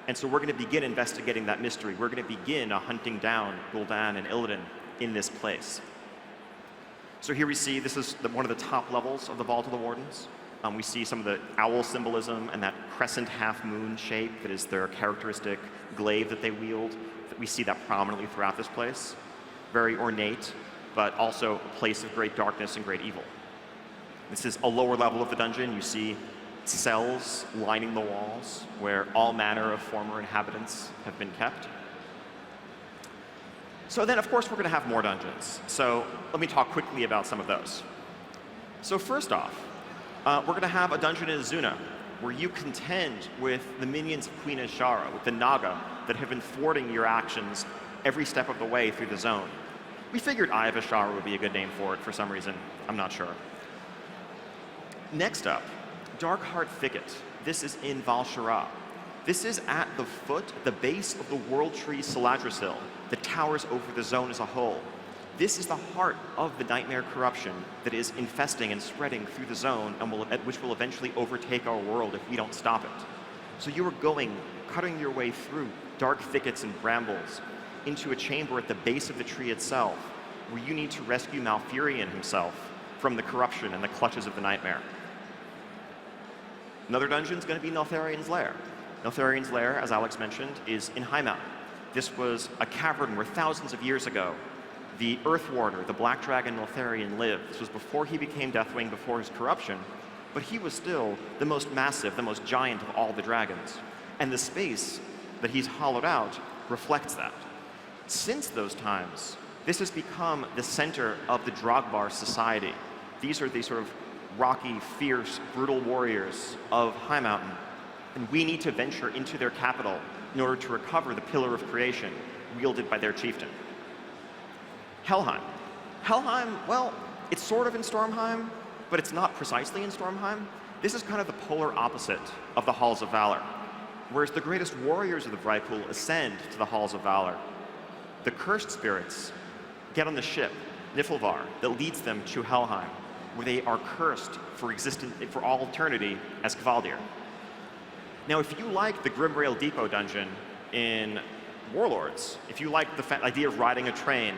And so we're going to begin investigating that mystery. We're going to begin hunting down Gul'dan and Illidan in this place. So here we see, this is one of the top levels of the Vault of the Wardens. We see some of the owl symbolism and that crescent half-moon shape that is their characteristic glaive that they wield. We see that prominently throughout this place. Very ornate, but also a place of great darkness and great evil. This is a lower level of the dungeon. You see cells lining the walls where all manner of former inhabitants have been kept. So then, of course, we're going to have more dungeons. So let me talk quickly about some of those. So first off, we're going to have a dungeon in Azuna where you contend with the minions of Queen Azshara, with the Naga, that have been thwarting your actions every step of the way through the zone. We figured Eye of Azshara would be a good name for it for some reason. I'm not sure. Next up, Darkheart Thicket. This is in Val'Sharah. This is at the foot, the base of the World Tree Saladrisil that towers over the zone as a whole. This is the heart of the nightmare corruption that is infesting and spreading through the zone and which will eventually overtake our world if we don't stop it. So you are cutting your way through dark thickets and brambles into a chamber at the base of the tree itself, where you need to rescue Malfurion himself from the corruption and the clutches of the nightmare. Another dungeon is going to be Neltharion's Lair. Neltharion's Lair, as Alex mentioned, is in High Mountain. This was a cavern where thousands of years ago, the Earth Warder, the Black Dragon Neltharion, lived. This was before he became Deathwing, before his corruption, but he was still the most massive, the most giant of all the dragons. And the space that he's hollowed out reflects that. Since those times, this has become the center of the Drogbar society. These are the sort of rocky, fierce, brutal warriors of High Mountain. And we need to venture into their capital in order to recover the Pillar of Creation wielded by their chieftain. Helheim. Helheim, well, it's sort of in Stormheim, but it's not precisely in Stormheim. This is kind of the polar opposite of the Halls of Valor. Whereas the greatest warriors of the Vraipool ascend to the Halls of Valor, the cursed spirits get on the ship, Niflvar, that leads them to Helheim, where they are cursed for all eternity as Kvaldir. Now, if you like the Grimrail Depot dungeon in Warlords, if you like the idea of riding a train,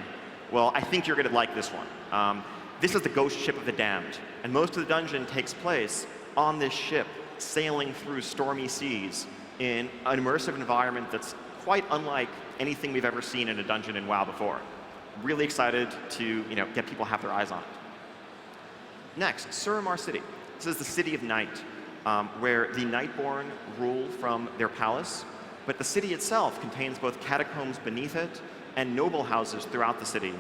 well, I think you're going to like this one. This is the ghost ship of the damned, and most of the dungeon takes place on this ship, sailing through stormy seas in an immersive environment that's quite unlike anything we've ever seen in a dungeon in WoW before. Really excited to get people to have their eyes on it. Next, Suramar City. This is the City of Night, where the Nightborn rule from their palace, but the city itself contains both catacombs beneath it and noble houses throughout the city,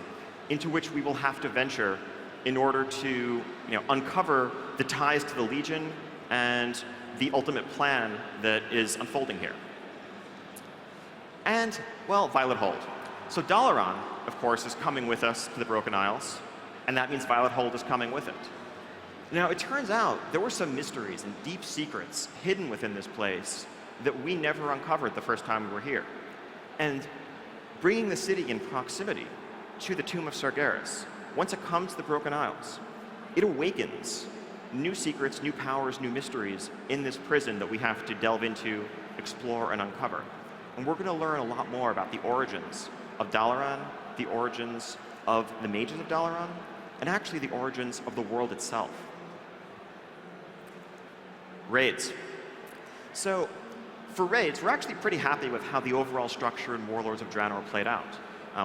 into which we will have to venture in order to uncover the ties to the Legion and the ultimate plan that is unfolding here. And, well, Violet Hold. So Dalaran, of course, is coming with us to the Broken Isles, and that means Violet Hold is coming with it. Now, it turns out there were some mysteries and deep secrets hidden within this place that we never uncovered the first time we were here. And bringing the city in proximity to the Tomb of Sargeras, once it comes to the Broken Isles, it awakens new secrets, new powers, new mysteries in this prison that we have to delve into, explore, and uncover. And we're going to learn a lot more about the origins of Dalaran, the origins of the mages of Dalaran, and actually the origins of the world itself. Raids. So, for raids, we're actually pretty happy with how the overall structure in Warlords of Draenor played out.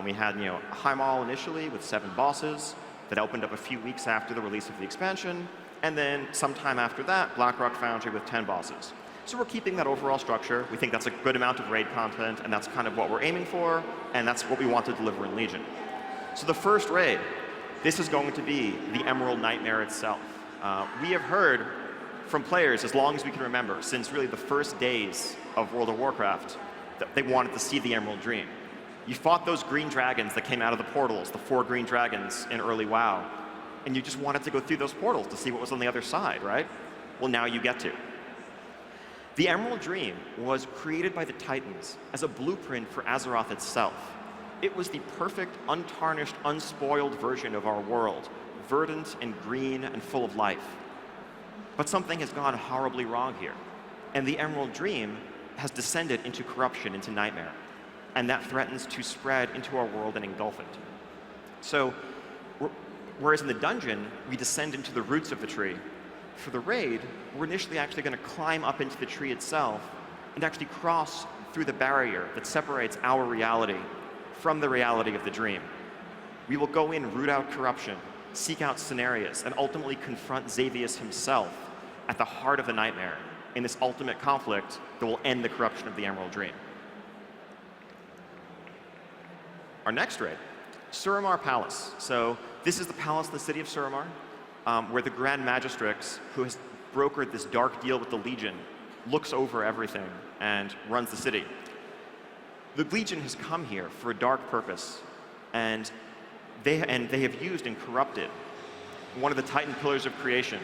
We had, High Mall initially with 7 bosses that opened up a few weeks after the release of the expansion, and then sometime after that, Blackrock Foundry with 10 bosses. So we're keeping that overall structure. We think that's a good amount of raid content, and that's kind of what we're aiming for, and that's what we want to deliver in Legion. So the first raid, this is going to be the Emerald Nightmare itself. We have heard from players, as long as we can remember, since really the first days of World of Warcraft, that they wanted to see the Emerald Dream. You fought those green dragons that came out of the portals, the 4 green dragons in early WoW, and you just wanted to go through those portals to see what was on the other side, right? Well, now you get to. The Emerald Dream was created by the Titans as a blueprint for Azeroth itself. It was the perfect, untarnished, unspoiled version of our world, verdant and green and full of life. But something has gone horribly wrong here, and the Emerald Dream has descended into corruption, into nightmare, and that threatens to spread into our world and engulf it. So, whereas in the dungeon, we descend into the roots of the tree, for the raid, we're initially actually going to climb up into the tree itself and actually cross through the barrier that separates our reality from the reality of the dream. We will go in, root out corruption, seek out scenarios, and ultimately confront Xavius himself at the heart of the nightmare in this ultimate conflict that will end the corruption of the Emerald Dream. Our next raid, Suramar Palace. So this is the palace in the city of Suramar, where the Grand Magistrix, who has brokered this dark deal with the Legion, looks over everything and runs the city. The Legion has come here for a dark purpose, and they have used and corrupted one of the Titan pillars of creation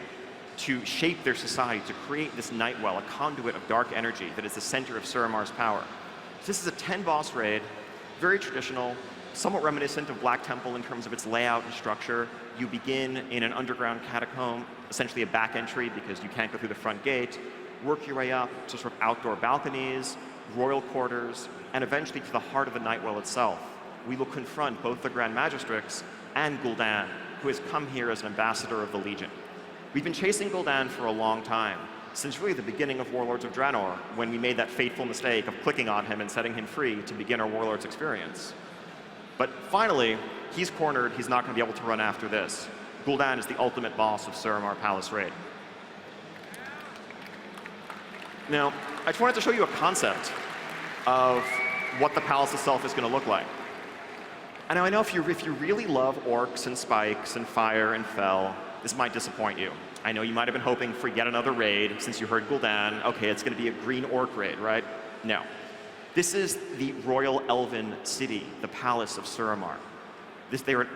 to shape their society, to create this Nightwell, a conduit of dark energy that is the center of Suramar's power. So this is a 10-boss raid, very traditional. somewhat reminiscent of Black Temple in terms of its layout and structure. You begin in an underground catacomb, essentially a back entry because you can't go through the front gate, work your way up to sort of outdoor balconies, royal quarters, and eventually to the heart of the Nightwell itself. We will confront both the Grand Magistrix and Gul'dan, who has come here as an ambassador of the Legion. We've been chasing Gul'dan for a long time, since really the beginning of Warlords of Draenor, when we made that fateful mistake of clicking on him and setting him free to begin our Warlords experience. But finally, he's cornered, he's not going to be able to run after this. Gul'dan is the ultimate boss of Suramar Palace Raid. Now, I just wanted to show you a concept of what the palace itself is going to look like. And now I know if you really love orcs and spikes and fire and fel, this might disappoint you. I know you might have been hoping for yet another raid since you heard Gul'dan. Okay, it's going to be a green orc raid, right? No. This is the Royal Elven City, the Palace of Suramar. They're an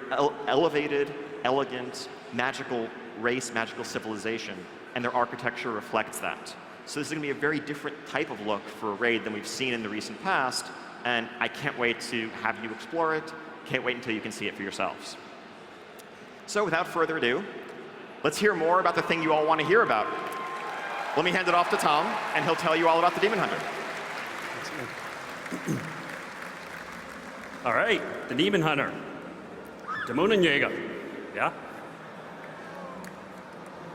elevated, elegant, magical race, magical civilization, and their architecture reflects that. So this is going to be a very different type of look for a raid than we've seen in the recent past, and I can't wait to have you explore it. Can't wait until you can see it for yourselves. So without further ado, let's hear more about the thing you all want to hear about. Let me hand it off to Tom, and he'll tell you all about the Demon Hunter. All right, the Demon Hunter. Dämonenjäger, yeah?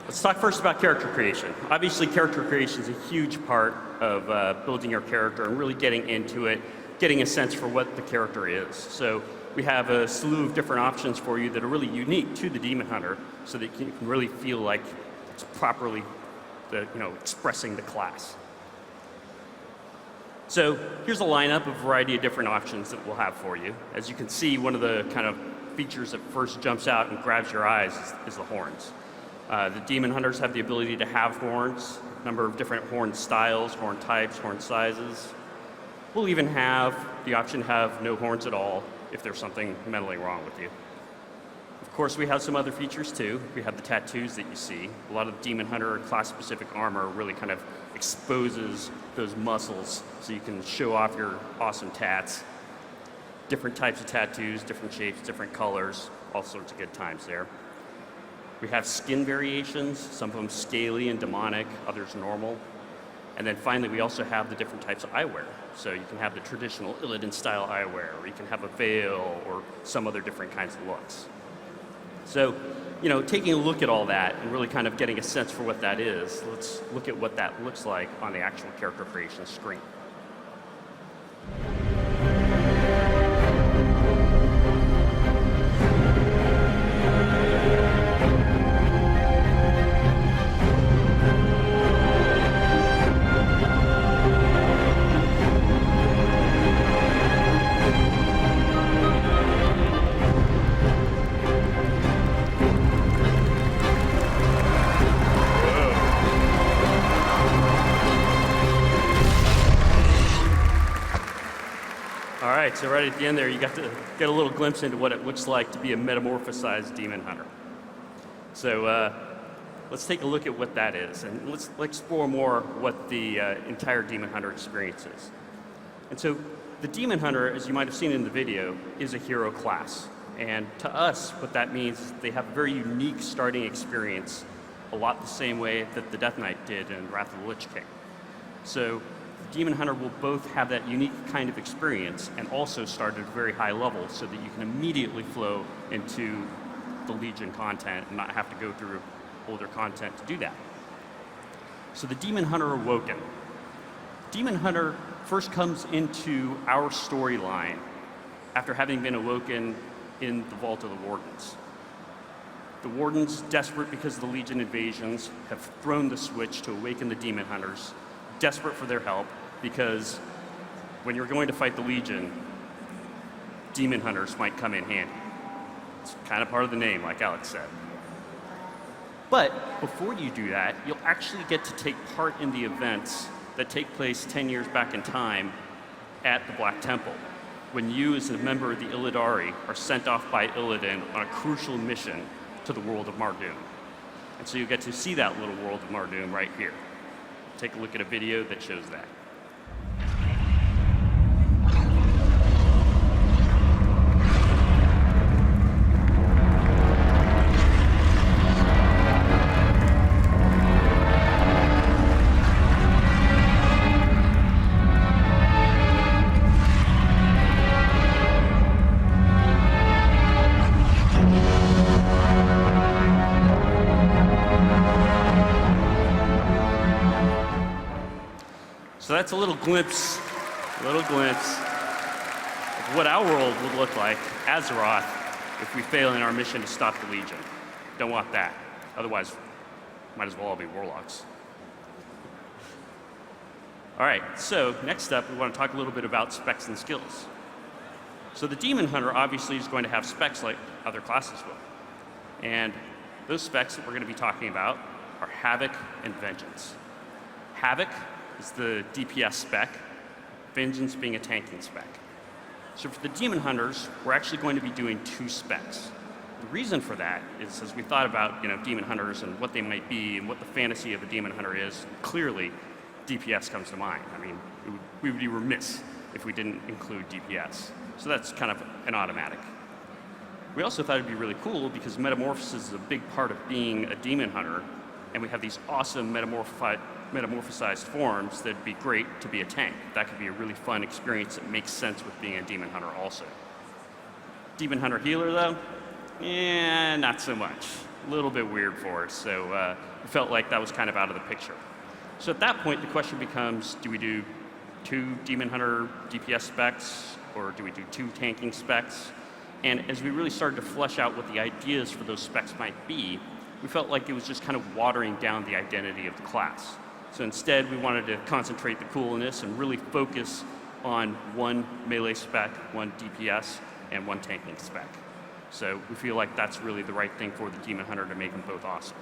Let's talk first about character creation. Obviously, character creation is a huge part of building your character and really getting into it, getting a sense for what the character is. So we have a slew of different options for you that are really unique to the Demon Hunter so that you can really feel like it's properly expressing the class. So here's a lineup of a variety of different options that we'll have for you. As you can see, one of the kind of features that first jumps out and grabs your eyes is the horns. The Demon Hunters have the ability to have horns, a number of different horn styles, horn types, horn sizes. We'll even have the option to have no horns at all if there's something mentally wrong with you. Of course, we have some other features too. We have the tattoos that you see. A lot of the Demon Hunter class-specific armor really kind of exposes those muscles so you can show off your awesome tats. Different types of tattoos, different shapes, different colors, all sorts of good times there. We have skin variations, some of them scaly and demonic, others normal. And then finally, we also have the different types of eyewear. So you can have the traditional Illidan-style eyewear, or you can have a veil, or some other different kinds of looks. So, taking a look at all that and really kind of getting a sense for what that is, let's look at what that looks like on the actual character creation screen. So right at the end there, you got to get a little glimpse into what it looks like to be a metamorphosized Demon Hunter. So let's take a look at what that is, and let's explore more what the entire Demon Hunter experience is. And so the Demon Hunter, as you might have seen in the video, is a hero class. And to us, what that means is they have a very unique starting experience, a lot the same way that the Death Knight did in Wrath of the Lich King. So Demon Hunter will both have that unique kind of experience and also start at a very high level so that you can immediately flow into the Legion content and not have to go through older content to do that. So the Demon Hunter Awoken. Demon Hunter first comes into our storyline after having been awoken in the Vault of the Wardens. The Wardens, desperate because of the Legion invasions, have thrown the switch to awaken the Demon Hunters, desperate for their help, because when you're going to fight the Legion, Demon Hunters might come in handy. It's kind of part of the name, like Alex said. But before you do that, you'll actually get to take part in the events that take place 10 years back in time at the Black Temple, when you, as a member of the Illidari, are sent off by Illidan on a crucial mission to the world of Mardoom. And so you get to see that little world of Mardoom right here. Take a look at a video that shows that. that's a little glimpse of what our world would look like, Azeroth, if we fail in our mission to stop the Legion. Don't want that. Otherwise, might as well all be warlocks. All right, so next up, we want to talk a little bit about specs and skills. So the Demon Hunter obviously is going to have specs like other classes will. And those specs that we're going to be talking about are Havoc and Vengeance. Havoc is the DPS spec, Vengeance being a tanking spec. So for the Demon Hunters, we're actually going to be doing 2 specs. The reason for that is, as we thought about Demon Hunters and what they might be and what the fantasy of a Demon Hunter is, clearly DPS comes to mind. I mean, we would be remiss if we didn't include DPS. So that's kind of an automatic. We also thought it'd be really cool because metamorphosis is a big part of being a Demon Hunter, and we have these awesome metamorphosized forms that'd be great to be a tank. That could be a really fun experience that makes sense with being a Demon Hunter also. Demon Hunter healer though, not so much. A little bit weird for us, so we felt like that was kind of out of the picture. So at that point, the question becomes, do we do 2 Demon Hunter DPS specs, or do we do 2 tanking specs? And as we really started to flesh out what the ideas for those specs might be, we felt like it was just kind of watering down the identity of the class. So instead, we wanted to concentrate the coolness and really focus on 1 melee spec, 1 DPS, and 1 tanking spec. So we feel like that's really the right thing for the Demon Hunter to make them both awesome.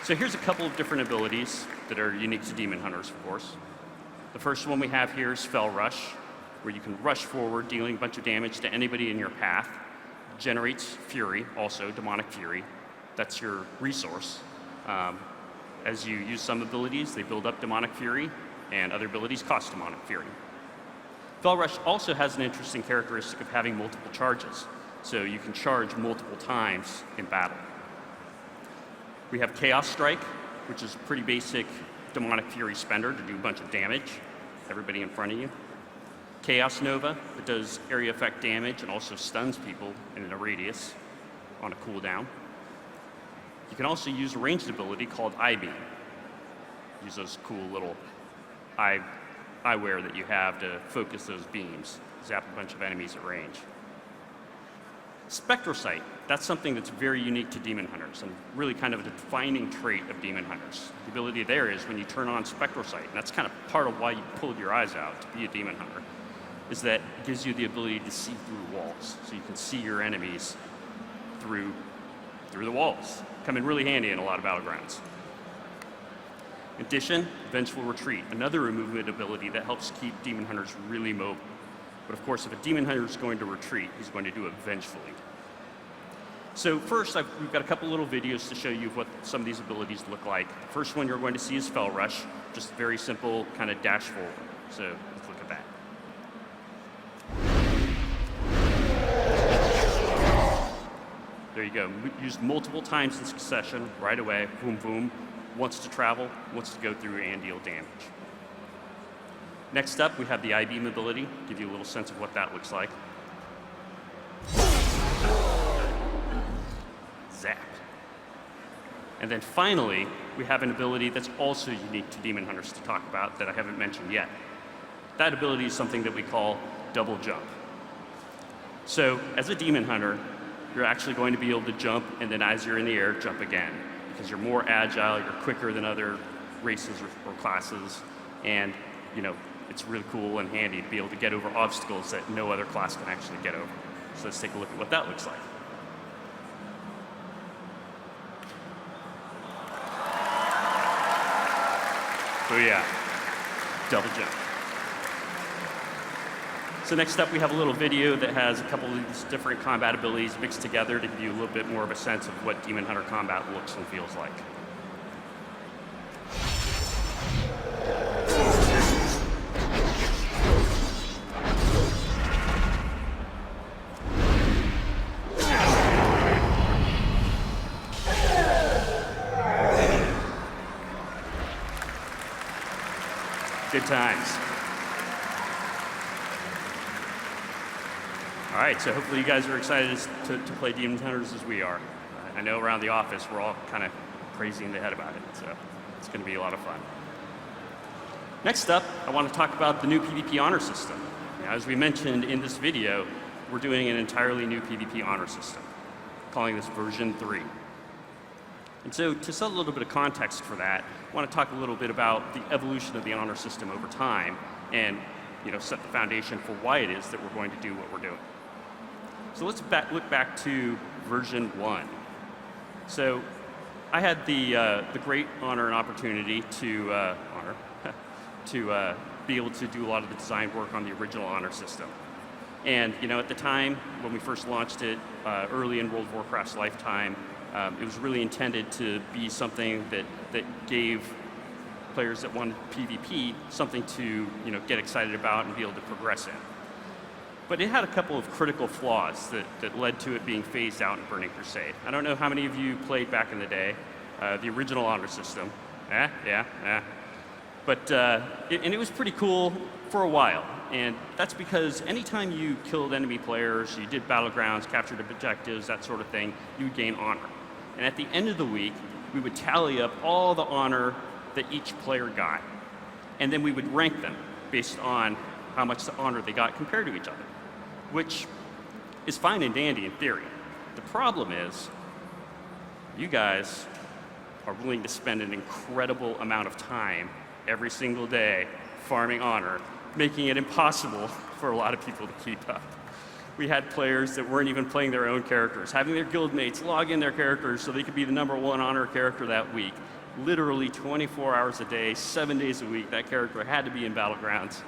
So here's a couple of different abilities that are unique to Demon Hunters, of course. The first one we have here is Fel Rush, where you can rush forward, dealing a bunch of damage to anybody in your path. Generates Fury, also Demonic Fury. That's your resource. As you use some abilities, they build up Demonic Fury, and other abilities cost Demonic Fury. Fel Rush also has an interesting characteristic of having multiple charges, so you can charge multiple times in battle. We have Chaos Strike, which is a pretty basic Demonic Fury spender to do a bunch of damage, everybody in front of you. Chaos Nova, that does area effect damage and also stuns people in a radius on a cooldown. You can also use a ranged ability called Eye Beam. Use those cool little eyewear that you have to focus those beams. Zap a bunch of enemies at range. Spectral Sight, that's something that's very unique to Demon Hunters and really kind of a defining trait of Demon Hunters. The ability there is when you turn on Spectral Sight, and that's kind of part of why you pulled your eyes out to be a Demon Hunter, is that it gives you the ability to see through walls. So you can see your enemies through the walls. Come in really handy in a lot of battlegrounds. In addition, Vengeful Retreat, another movement ability that helps keep Demon Hunters really mobile. But of course, if a Demon Hunter is going to retreat, he's going to do it vengefully. So first, we've got a couple little videos to show you what some of these abilities look like. The first one you're going to see is Fel Rush, just very simple kind of dash forward. So let's look at that. There you go. Used multiple times in succession, right away, boom, boom. Wants to travel, wants to go through and deal damage. Next up, we have the Eye Beam ability. Give you a little sense of what that looks like. Zap. And then finally, we have an ability that's also unique to Demon Hunters to talk about that I haven't mentioned yet. That ability is something that we call Double Jump. So as a Demon Hunter, you're actually going to be able to jump, and then as you're in the air, jump again. Because you're more agile, you're quicker than other races or classes, and it's really cool and handy to be able to get over obstacles that no other class can actually get over. So let's take a look at what that looks like. So yeah, double jump. So next up, we have a little video that has a couple of these different combat abilities mixed together to give you a little bit more of a sense of what Demon Hunter combat looks and feels like. Good times. All right, so hopefully you guys are excited to play Demon Hunters as we are. I know around the office we're all kind of crazy in the head about it. So it's going to be a lot of fun. Next up, I want to talk about the new PvP honor system. As we mentioned in this video, we're doing an entirely new PvP honor system, calling this version 3. And so to set a little bit of context for that, I want to talk a little bit about the evolution of the honor system over time and set the foundation for why it is that we're going to do what we're doing. So let's look back to version 1. So I had the great honor and opportunity to be able to do a lot of the design work on the original honor system. And at the time when we first launched it, early in World of Warcraft's lifetime, it was really intended to be something that gave players that wanted PvP something to get excited about and be able to progress in. But it had a couple of critical flaws that led to it being phased out in Burning Crusade. I don't know how many of you played back in the day, the original honor system. But it was pretty cool for a while. And that's because anytime you killed enemy players, you did battlegrounds, captured objectives, that sort of thing, you would gain honor. And at the end of the week, we would tally up all the honor that each player got. And then we would rank them based on how much honor they got compared to each other, which is fine and dandy in theory. The problem is, you guys are willing to spend an incredible amount of time every single day farming honor, making it impossible for a lot of people to keep up. We had players that weren't even playing their own characters, having their guildmates log in their characters so they could be the #1 honor character that week. Literally 24 hours a day, 7 days a week, that character had to be in battlegrounds,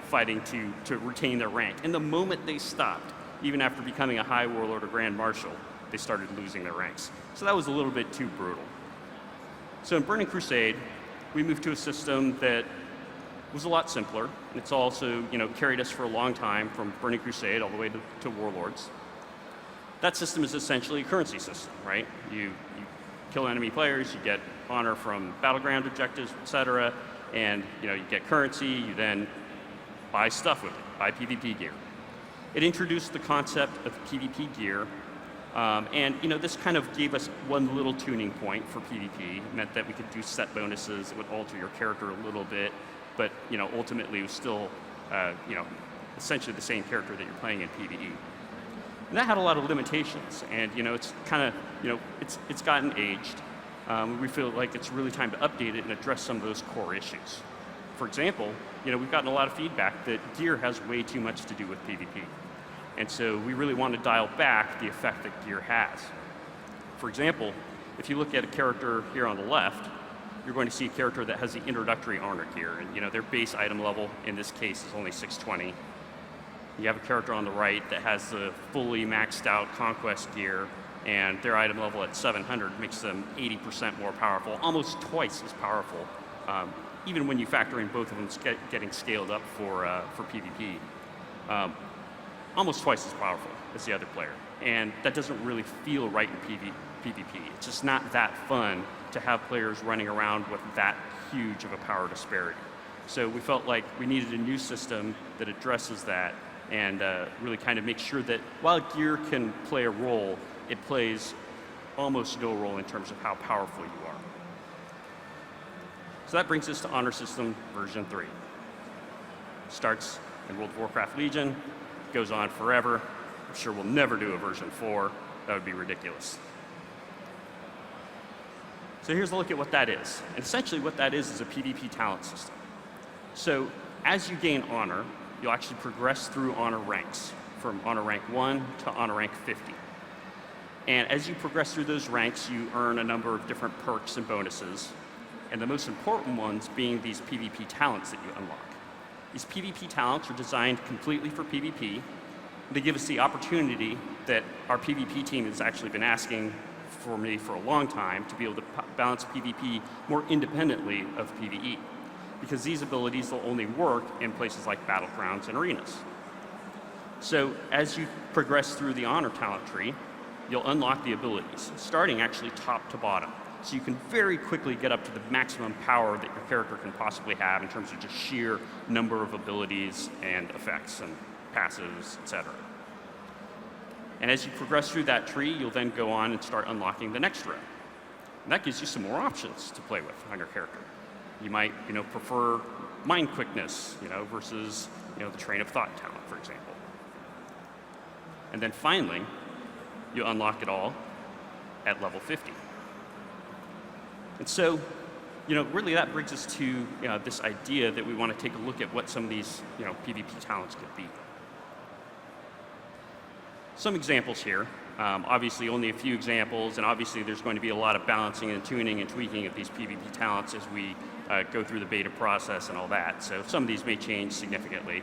fighting to retain their rank. And the moment they stopped, even after becoming a high warlord or grand marshal, they started losing their ranks. So that was a little bit too brutal. So in Burning Crusade, we moved to a system that was a lot simpler. And it's also, carried us for a long time from Burning Crusade all the way to Warlords. That system is essentially a currency system, right? You kill enemy players, you get honor from battleground objectives, etc., and you get currency. You then buy stuff with it, buy PvP gear. It introduced the concept of PvP gear, and this kind of gave us one little tuning point for PvP. It meant that we could do set bonuses that would alter your character a little bit, but ultimately it was still essentially the same character that you're playing in PvE. And that had a lot of limitations, and it's kind of it's gotten aged. We feel like it's really time to update it and address some of those core issues. For example, we've gotten a lot of feedback that gear has way too much to do with PvP. And so we really want to dial back the effect that gear has. For example, if you look at a character here on the left, you're going to see a character that has the introductory honor gear. And their base item level, in this case, is only 620. You have a character on the right that has the fully maxed out Conquest gear, and their item level at 700 makes them 80% more powerful, almost twice as powerful, even when you factor in both of them getting scaled up for PvP. Almost twice as powerful as the other player. And that doesn't really feel right in PvP. It's just not that fun to have players running around with that huge of a power disparity. So we felt like we needed a new system that addresses that and really kind of makes sure that while gear can play a role, it plays almost no role in terms of how powerful you are. So that brings us to Honor System version 3. Starts in World of Warcraft Legion, goes on forever. I'm sure we'll never do a version 4. That would be ridiculous. So here's a look at what that is. And essentially what that is a PvP talent system. So as you gain honor, you'll actually progress through honor ranks, from honor rank 1 to honor rank 50. And as you progress through those ranks, you earn a number of different perks and bonuses, and the most important ones being these PvP talents that you unlock. These PvP talents are designed completely for PvP. They give us the opportunity that our PvP team has actually been asking for me for a long time to be able to balance PvP more independently of PvE, because these abilities will only work in places like battlegrounds and arenas. So as you progress through the honor talent tree, you'll unlock the abilities, starting actually top to bottom. So you can very quickly get up to the maximum power that your character can possibly have in terms of just sheer number of abilities and effects and passives, etc. And as you progress through that tree, you'll then go on and start unlocking the next row. And that gives you some more options to play with on your character. You might, prefer mind quickness, versus, the train of thought talent, for example. And then finally, you unlock it all at level 50. And so, really that brings us to this idea that we want to take a look at what some of these, PvP talents could be. Some examples here. Obviously, only a few examples, and obviously there's going to be a lot of balancing and tuning and tweaking of these PvP talents as we go through the beta process and all that. So some of these may change significantly,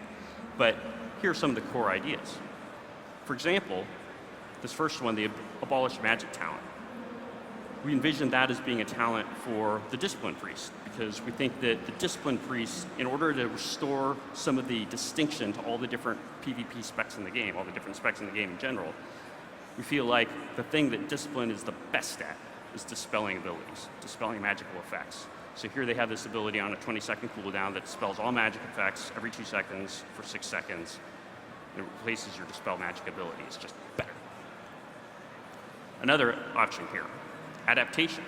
but here are some of the core ideas. For example, this first one, the Abolish Magic talent. We envision that as being a talent for the Discipline Priest, because we think that the Discipline Priest, in order to restore some of the distinction to all the different PvP specs in the game, all the different specs in the game in general, we feel like the thing that Discipline is the best at is dispelling abilities, dispelling magical effects. So here they have this ability on a 20-second cooldown that dispels all magic effects every 2 seconds for 6 seconds. And it replaces your dispel magic ability. It's just better. Another option here, Adaptation.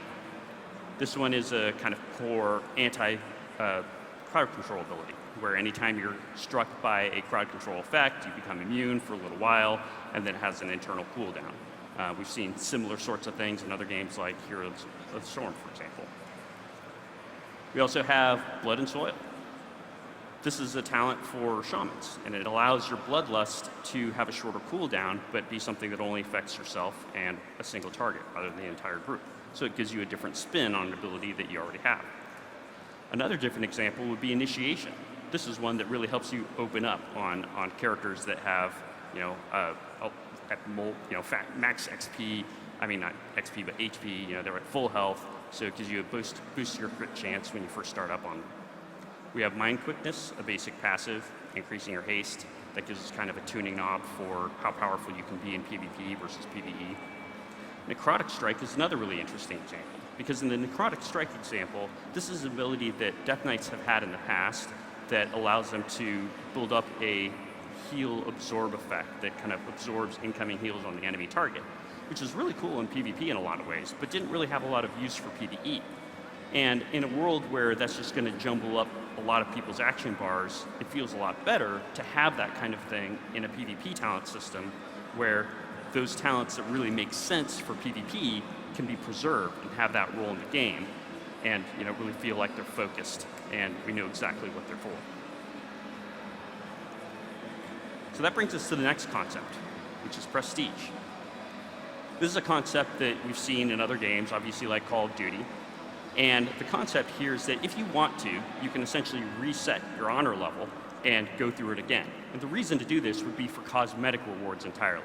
This one is a kind of core anti-crowd control ability, where anytime you're struck by a crowd control effect, you become immune for a little while, and then it has an internal cooldown. We've seen similar sorts of things in other games like Heroes of the Storm, for example. We also have Blood and Soil. This is a talent for shamans, and it allows your bloodlust to have a shorter cooldown, but be something that only affects yourself and a single target, rather than the entire group. So it gives you a different spin on an ability that you already have. Another different example would be Initiation. This is one that really helps you open up on characters that have, max XP. I mean, not XP, but HP. They're at full health, so it gives you a boost to your crit chance when you first start up on them. We have Mind Quickness, a basic passive, increasing your haste. That gives us kind of a tuning knob for how powerful you can be in PvP versus PvE. Necrotic Strike is another really interesting example, because in the Necrotic Strike example, this is an ability that Death Knights have had in the past that allows them to build up a heal absorb effect that kind of absorbs incoming heals on the enemy target, which is really cool in PvP in a lot of ways, but didn't really have a lot of use for PvE. And in a world where that's just going to jumble up a lot of people's action bars, it feels a lot better to have that kind of thing in a PvP talent system where those talents that really make sense for PvP can be preserved and have that role in the game and really feel like they're focused and we know exactly what they're for. So that brings us to the next concept, which is Prestige. This is a concept that we've seen in other games, obviously like Call of Duty. And the concept here is that if you want to, you can essentially reset your honor level and go through it again. And the reason to do this would be for cosmetic rewards entirely.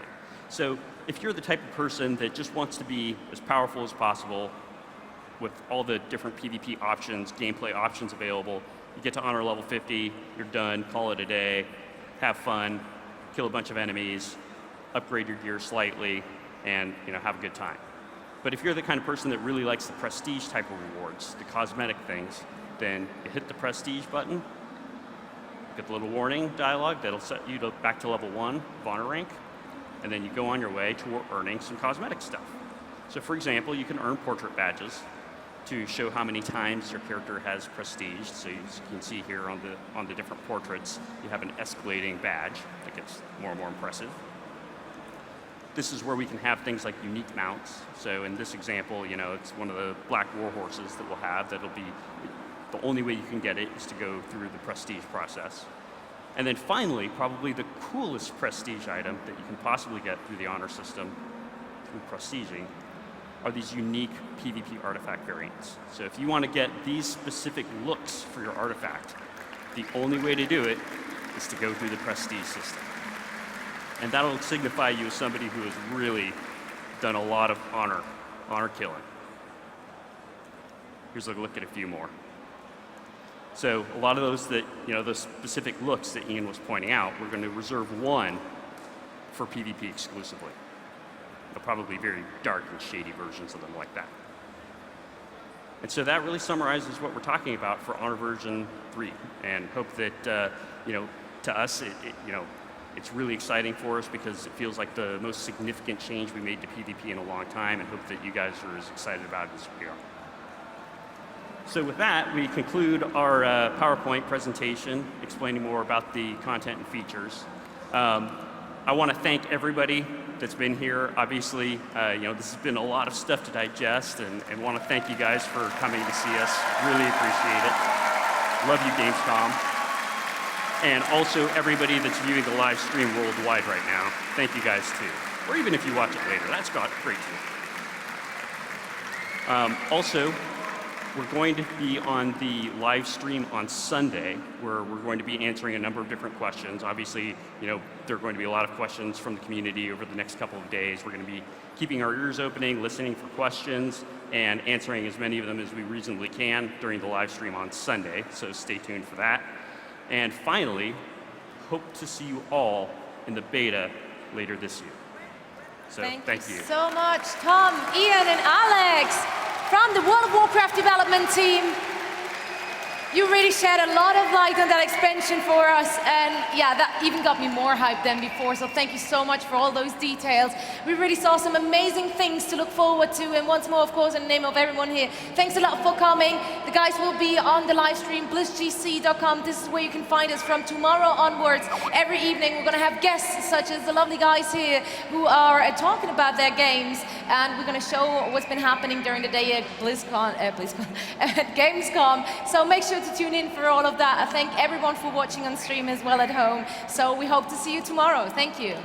So if you're the type of person that just wants to be as powerful as possible with all the different PvP options, gameplay options available, you get to honor level 50, you're done, call it a day, have fun, kill a bunch of enemies, upgrade your gear slightly, and have a good time. But if you're the kind of person that really likes the prestige type of rewards, the cosmetic things, then you hit the prestige button, get the little warning dialogue that'll set you back to level 1 of honor rank, and then you go on your way to earning some cosmetic stuff. So for example, you can earn portrait badges to show how many times your character has prestige. So you can see here on the different portraits, you have an escalating badge that gets more and more impressive. This is where we can have things like unique mounts. So in this example, it's one of the black war horses that we'll have. That'll be the only way you can get it is to go through the prestige process. And then finally, probably the coolest prestige item that you can possibly get through the honor system, through prestiging, are these unique PvP artifact variants. So if you want to get these specific looks for your artifact, the only way to do it is to go through the prestige system. And that'll signify you as somebody who has really done a lot of honor killing. Here's a look at a few more. So a lot of those that, those specific looks that Ian was pointing out, we're going to reserve one for PvP exclusively. They're probably very dark and shady versions of them like that. And so that really summarizes what we're talking about for Honor version 3, and hope that, to us, It's really exciting for us because it feels like the most significant change we made to PvP in a long time, and hope that you guys are as excited about it as we are. So with that, we conclude our PowerPoint presentation explaining more about the content and features. I want to thank everybody that's been here. Obviously, this has been a lot of stuff to digest, and want to thank you guys for coming to see us. Really appreciate it. Love you, Gamescom. And also everybody that's viewing the live stream worldwide right now. Thank you guys too. Or even if you watch it later, that's great too. Also, we're going to be on the live stream on Sunday, where we're going to be answering a number of different questions. Obviously, there are going to be a lot of questions from the community over the next couple of days. We're going to be keeping our ears opening, listening for questions, and answering as many of them as we reasonably can during the live stream on Sunday, so stay tuned for that. And finally, hope to see you all in the beta later this year. So thank you so much, Tom, Ian, and Alex from the World of Warcraft development team. You really shed a lot of light on that expansion for us, and yeah, that even got me more hyped than before, so thank you so much for all those details. We really saw some amazing things to look forward to, and once more, of course, in the name of everyone here, thanks a lot for coming. The guys will be on the live stream, blizzgc.com. This is where you can find us from tomorrow onwards. Every evening, we're going to have guests such as the lovely guys here who are talking about their games, and we're going to show what's been happening during the day at at Gamescom. So make sure to tune in for all of that. I thank everyone for watching on stream as well at home. So we hope to see you tomorrow. Thank you.